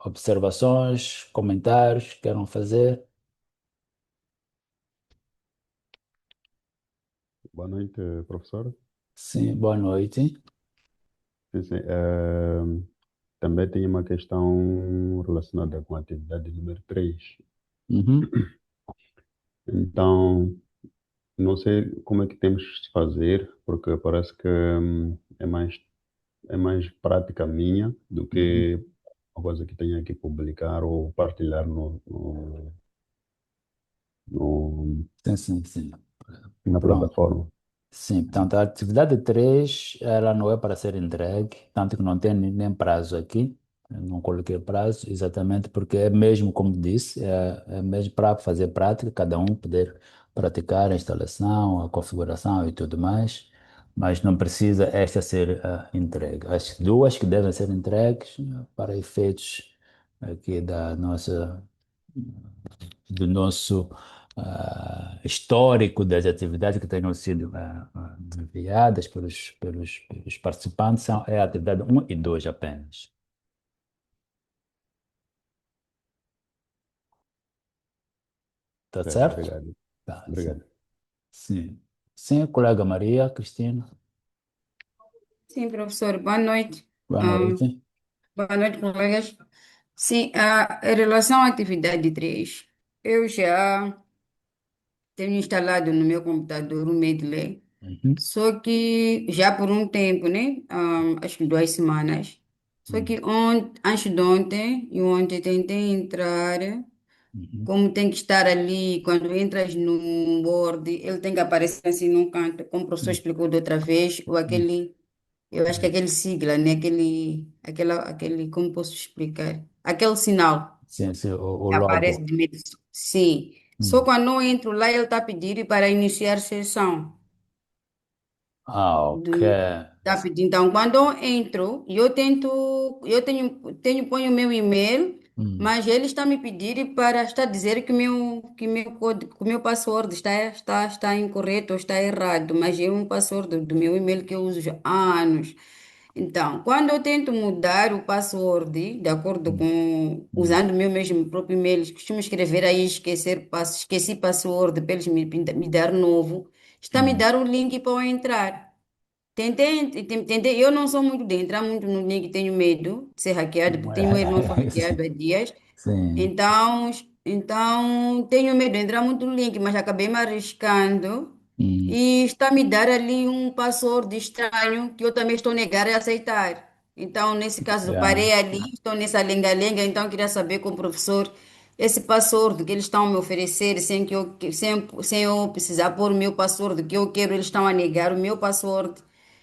observações, comentários que queiram fazer. Boa noite, professor. Sim, boa noite. Sim, sim. Também tem uma questão relacionada com a atividade número 3. Uhum, Então, não sei como é que temos de fazer, porque parece que é mais prática minha do uhum. que uma coisa que tenha que publicar ou partilhar no- Sim, sim, sim. na Pronto. plataforma. Sim, portanto, a atividade 3 ela não é para ser entregue, tanto que não tem nem prazo aqui. Eu não coloquei prazo, exatamente porque é mesmo, como disse, é mesmo para fazer prática, cada um poder praticar a instalação, a configuração e tudo mais, mas não precisa esta ser entregue. As duas que devem ser entregues para efeitos aqui do nosso histórico das atividades que tenham sido enviadas pelos participantes é a atividade um e 2 apenas. Tá Ok, certo? obrigado. Tá, sim. Obrigado. Sim, sim, colega Maria Cristina. Sim, professor, boa noite. Boa Ah, noite. boa noite, colegas. Sim, em relação à atividade 3, eu já tenho instalado no meu computador o Mendeley, Uhum, só que já por um tempo, né? Acho que 2 semanas. Só uhum, que antes de ontem e ontem tentei entrar, uhum. como tem que estar ali, quando entras no Word, ele tem que aparecer assim num canto, como o professor Uhum, explicou da outra vez, ou uhum, aquele. Eu acho que uhum. aquele sigla, né? Aquele, como posso explicar? Aquele sinal Sim, sim, o que aparece logo. de meio. Sim. Só Hum. quando eu entro lá, ele está a pedir para iniciar sessão. Ok. Tá pedindo. Então, quando eu entro, ponho o meu e-mail, Hum, mas ele está me pedir para está a dizer que o meu password está incorreto ou está errado, mas é um password do meu e-mail que eu uso já há anos. Então, quando eu tento mudar o password, de acordo hum, com, hum, usando o meu mesmo próprio e-mail, costumo escrever aí, esqueci password, para eles me dar novo, está a me hum. dar o link para eu entrar. Tentei, eu não sou muito de entrar muito no link, tenho medo de ser hackeado, porque tenho um irmão que foi hackeado há dias. Sim. Então, Então, tenho medo de entrar muito no link, mas acabei me arriscando Hum, e está a me dar ali um password estranho que eu também estou a negar a aceitar. Então, nesse caso, yeah, parei ali, estou nessa lenga-lenga, então queria saber com o professor esse password que eles estão a me oferecer sem eu precisar pôr o meu password que eu quero, eles estão a negar o meu password.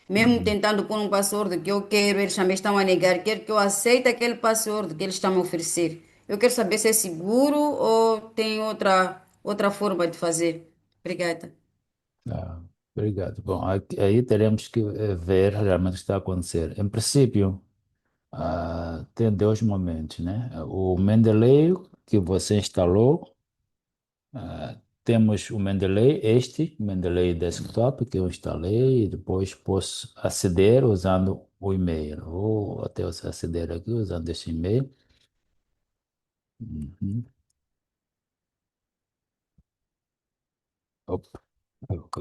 Mesmo hum, tentando pôr um password que eu quero, eles também estão a negar. Quero que eu aceite aquele password que eles estão a me oferecer. Eu quero saber se é seguro ou tem outra forma de fazer. Obrigada. ah, obrigado. Bom, aí teremos que ver realmente o que está a acontecer. Em princípio, tem dois momentos, né? O Mendeley que você instalou, temos o Mendeley, o Mendeley Desktop que eu instalei e depois posso aceder usando o e-mail. Vou até aceder aqui usando esse e-mail. Uhum. Opa. Ok.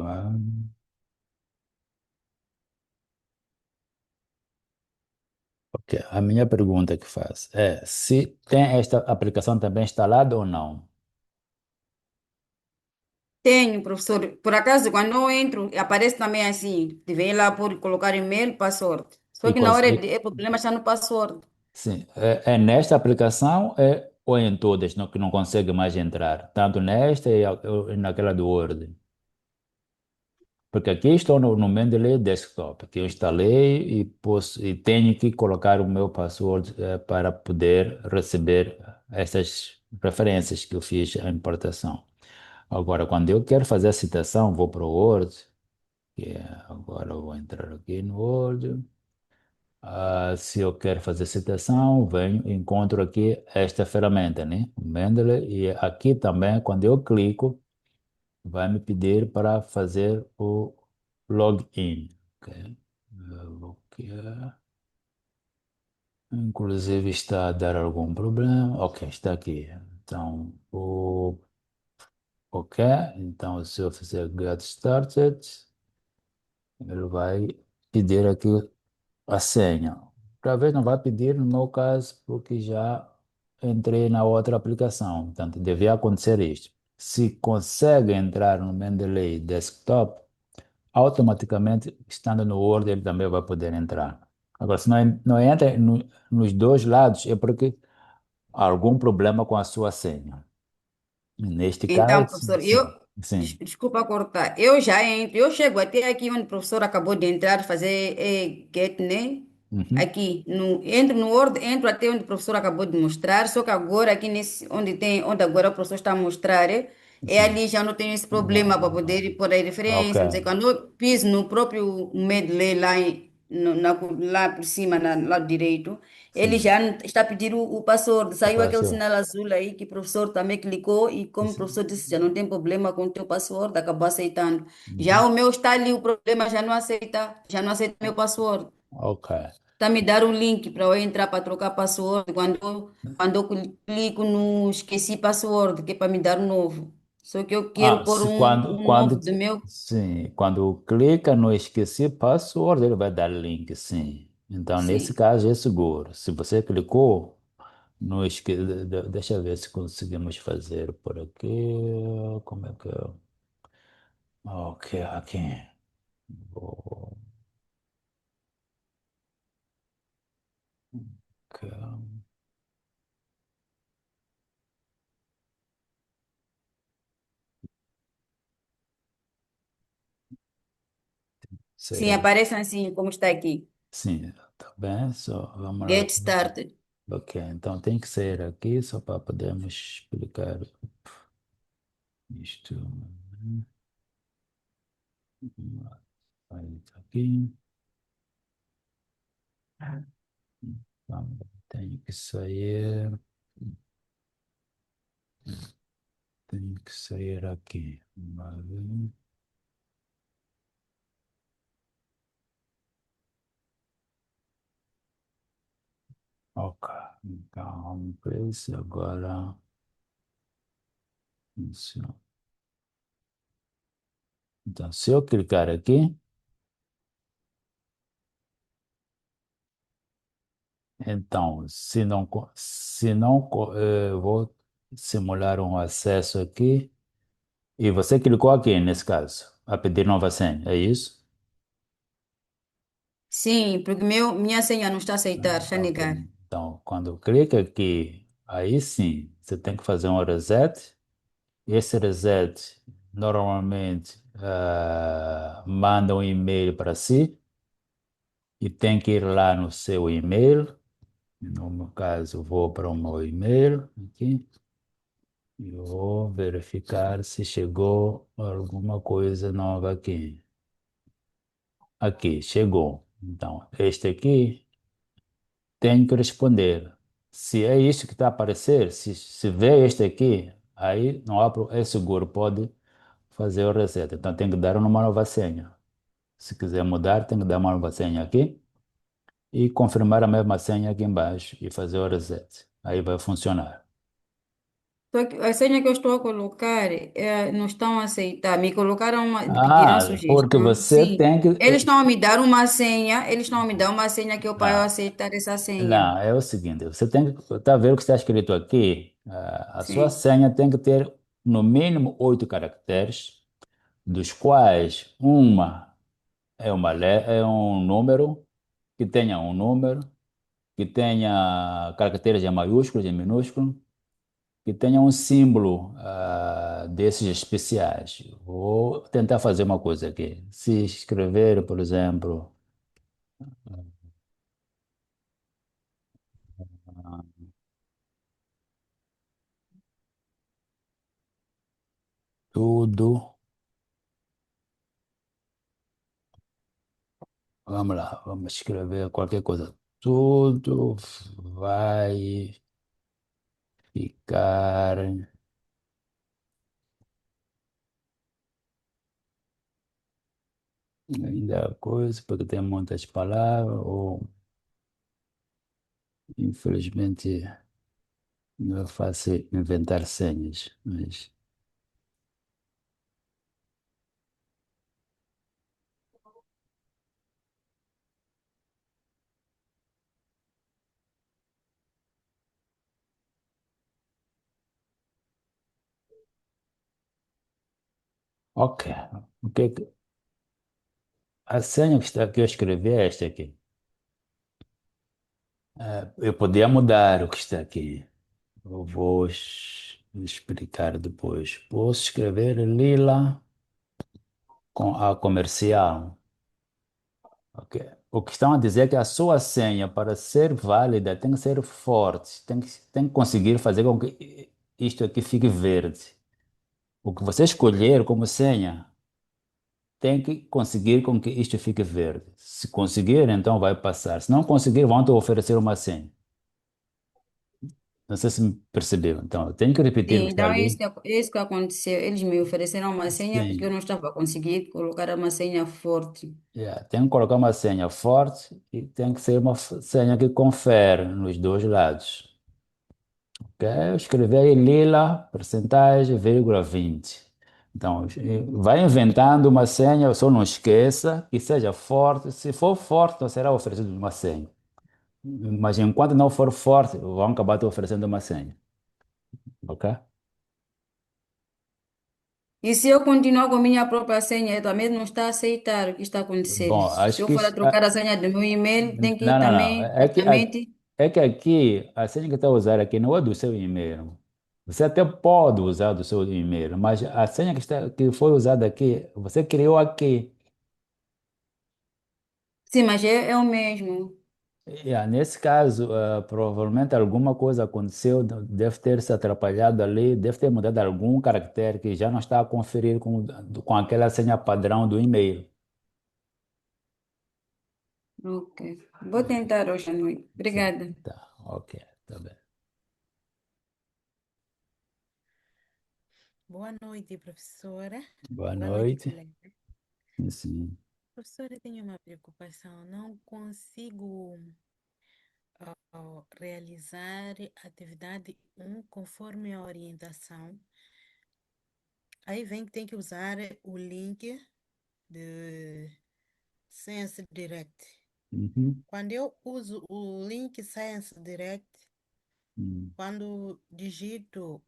Ok. A minha pergunta que faço é se tem esta aplicação também instalada ou não? Tenho, professor. Por acaso, quando eu entro, aparece também assim, de vem lá por colocar e-mail, password. Só E, que na hora e, é problema está no password. sim, é nesta aplicação ou em todas que não consegue mais entrar? Tanto nesta e naquela do Word? Porque aqui estou no Mendeley Desktop, que eu instalei e tenho que colocar o meu password para poder receber essas referências que eu fiz a importação. Agora, quando eu quero fazer a citação, vou para o Word, agora eu vou entrar aqui no Word. Se eu quero fazer citação, venho, encontro aqui esta ferramenta, né? O Mendeley, e aqui também, quando eu clico, vai me pedir para fazer o login. Ok? Eu vou inclusive está a dar algum problema. Ok, está aqui. Então, ok. Então, se eu fizer get started, ele vai pedir aqui a senha. Talvez não vai pedir no meu caso, porque já entrei na outra aplicação. Portanto, devia acontecer isto. Se consegue entrar no Mendeley Desktop, automaticamente, estando no Word, ele também vai poder entrar. Agora, se não entra nos dois lados, é porque há algum problema com a sua senha. Neste Então, caso, professor, sim, sim. desculpa cortar, eu já entro, eu chego até aqui onde o professor acabou de entrar, fazer get, né? Uhum. Aqui, entro no Word, entro até onde o professor acabou de mostrar, só que agora aqui onde agora o professor está a mostrar, Sim. ali já não tenho esse problema para poder pôr a Ok. referência, não sei, quando eu piso no próprio medley lá, lá por cima, lado direito, ele Sim. já está a pedir o password. O Saiu aquele password. sinal azul aí que o professor também clicou e como o Sim. professor disse, já não tem problema com o teu password, acabou aceitando. Já Uhum. o meu está ali, o problema já não aceita meu password. Ok. Está a me dar o link para eu entrar para trocar password. Quando eu clico no esqueci password, que é para me dar um novo. Só que eu quero pôr Se um novo do meu. sim, quando clica no esqueci password, ele vai dar link, sim. Então, nesse Sim. caso, é seguro. Se você clicou no esqueci, deixa eu ver se conseguimos fazer por aqui. Como é que eu... Ok, aqui. Vou... ok. Sim, Será? aparece assim, como está aqui. Sim, tá bem. Só, vamos lá. Get started. Ok, então tem que ser aqui só para podermos explicar isto. Aí, tá aqui. Então, tenho que sair. Tenho que sair aqui. Vale. Ok, então, please, agora. Isso. Então, se eu clicar aqui, então, se não, vou. simular um acesso aqui. E você clicou aqui, nesse caso, a pedir nova senha, é isso? Sim, porque minha senha não está a aceitar, está a Ok. negar. Então, quando clica aqui, aí sim, você tem que fazer um reset. Esse reset normalmente manda um e-mail para si e tem que ir lá no seu e-mail. No meu caso, eu vou para o meu e-mail aqui e vou verificar se chegou alguma coisa nova aqui. Aqui, chegou. Então, este aqui tenho que responder. Se é isso que está a aparecer, se vê este aqui, aí não há, é seguro, pode fazer o reset. Então, tem que dar uma nova senha. Se quiser mudar, tem que dar uma nova senha aqui e confirmar a mesma senha aqui embaixo e fazer o reset. Aí vai funcionar. Só que a senha que eu estou a colocar não estão a aceitar. Me colocaram pediram Ah, porque sugestão. você Sim. tem que. Eles estão a me dar uma senha, eles estão a me dar uma senha que eu para eu Não, aceitar essa senha. não, é o seguinte: você tem que. Tá vendo o que está escrito aqui? A sua Sim. senha tem que ter no mínimo 8 caracteres, dos quais uma é um número, que tenha um número, que tenha caracteres em maiúsculos e minúsculos, que tenha um símbolo desses especiais. Vou tentar fazer uma coisa aqui. Se escrever, por exemplo, ah, tudo, vamos lá, vamos escrever qualquer coisa. Tudo vai ficar ainda coisa, porque tem muitas palavras, ou infelizmente não é fácil inventar senhas, mas ok. O que, a senha que eu escrevi é esta aqui. Eu podia mudar o que está aqui. Eu vou explicar depois. Posso escrever Lila com a comercial. Ok. O que estão a dizer é que a sua senha, para ser válida, tem que ser forte, tem que conseguir fazer com que isto aqui fique verde. O que você escolher como senha, tem que conseguir com que isto fique verde. Se conseguir, então vai passar. Se não conseguir, vão te oferecer uma senha. Não sei se me percebeu. Então, eu tenho que repetir o Sim, que está então ali. é isso que aconteceu. Eles me ofereceram uma senha porque eu Sim. não estava a conseguir colocar uma senha forte. Yeah. Tem que colocar uma senha forte e tem que ser uma senha que confere nos dois lados. Ok? Eu escrevi aí Lila, percentagem, vírgula 20. Então, vai inventando uma senha, só não esqueça que seja forte. Se for forte, não será oferecido uma senha. Mas enquanto não for forte, vão acabar te oferecendo uma senha. Ok? E se eu continuar com a minha própria senha, também não está a aceitar o que está a acontecer. Bom, Se acho eu que for a isso. trocar a senha do meu e-mail, tem que ir Não, não, não. também diretamente. É que aqui, a senha que está a usar aqui não é do seu e-mail. Você até pode usar do seu e-mail, mas a senha que foi usada aqui, você criou aqui. Sim, mas é o mesmo. Nesse caso, provavelmente alguma coisa aconteceu, deve ter se atrapalhado ali, deve ter mudado algum caractere que já não está a conferir com aquela senha padrão do e-mail. Ok. Vou tentar hoje à noite. Sim, Obrigada. tá, ok, tá bem. Boa noite, professora. Boa Boa noite, noite. colega. Sim. Professora, eu tenho uma preocupação. Não consigo realizar atividade um conforme a orientação. Aí vem que tem que usar o link de Science Direct. Uhum. Quando eu uso o link Science Direct, Hum, Quando digito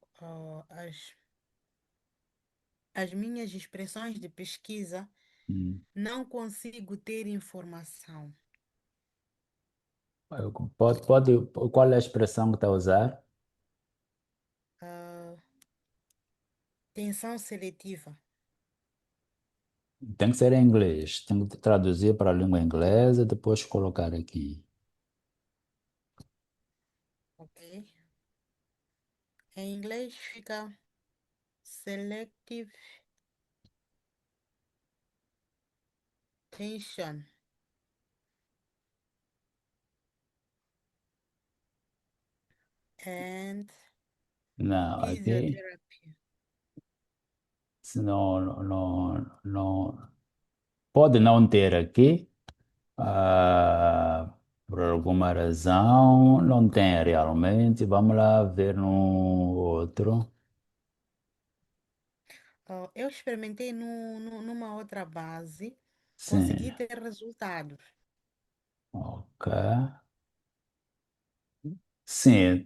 as minhas expressões de pesquisa, hum. não consigo ter informação. Qual é a expressão que está a usar? Ah, tensão seletiva, Tem que ser em inglês. Tem que traduzir para a língua inglesa e depois colocar aqui. ok? Em inglês fica selective tension and Não, aqui, physiotherapy. se não, pode não ter aqui, por alguma razão, não tem realmente. Vamos lá ver no outro. Eu experimentei numa outra base, Sim, consegui ter resultados. ok. Sim,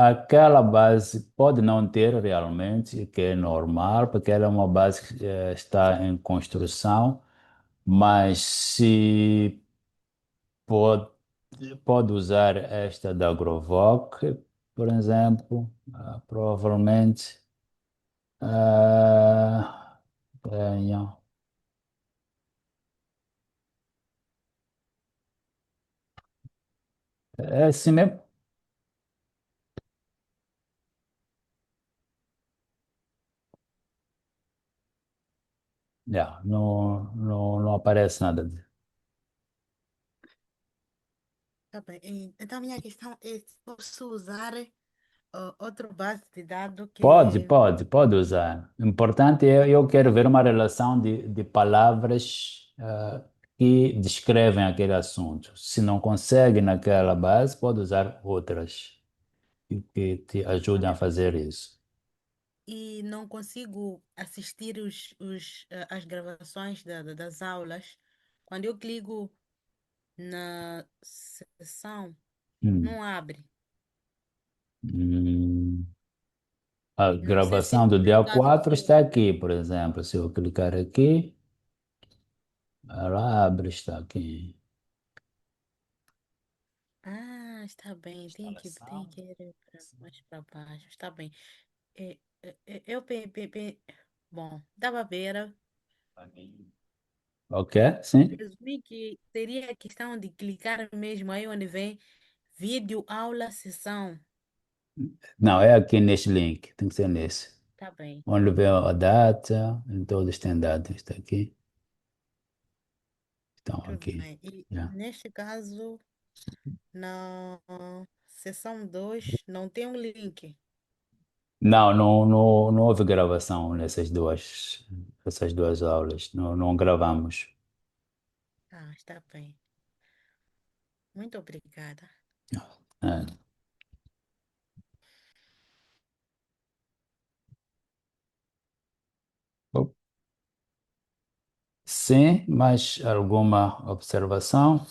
aquela base pode não ter realmente, que é normal, porque ela é uma base que está em construção, mas se pode, pode usar esta da Grovoc, por exemplo, provavelmente tenha. É assim mesmo? Não aparece nada. Tá bem. Então, a minha questão é se posso usar outro base de dados que. Pode usar. O importante é eu quero ver uma relação de palavras que descrevem aquele assunto. Se não consegue naquela base, pode usar outras que te ajudem a fazer isso. E não consigo assistir as gravações das aulas. Quando eu clico na sessão, Hum. não abre. Hum. A Não sei se é gravação do por dia causa 4 do. está aqui, por exemplo. Se eu clicar aqui, ela abre, está aqui. Ah, está bem. Tem Instalação. que ir mais para baixo. Está bem. Eu bom, dá para ver. Ok, sim. Presumi que seria a questão de clicar mesmo aí onde vem vídeo, aula, sessão. Não, é aqui neste link. Tem que ser nesse. Tá bem, Onde vê a data, em todos tem data. Está aqui. Estão tudo aqui. bem. E Já. neste caso, na sessão 2 não tem um link. Não houve gravação essas duas aulas. Não gravamos. Ah, está bem. Muito obrigada. É. Sim, mais alguma observação?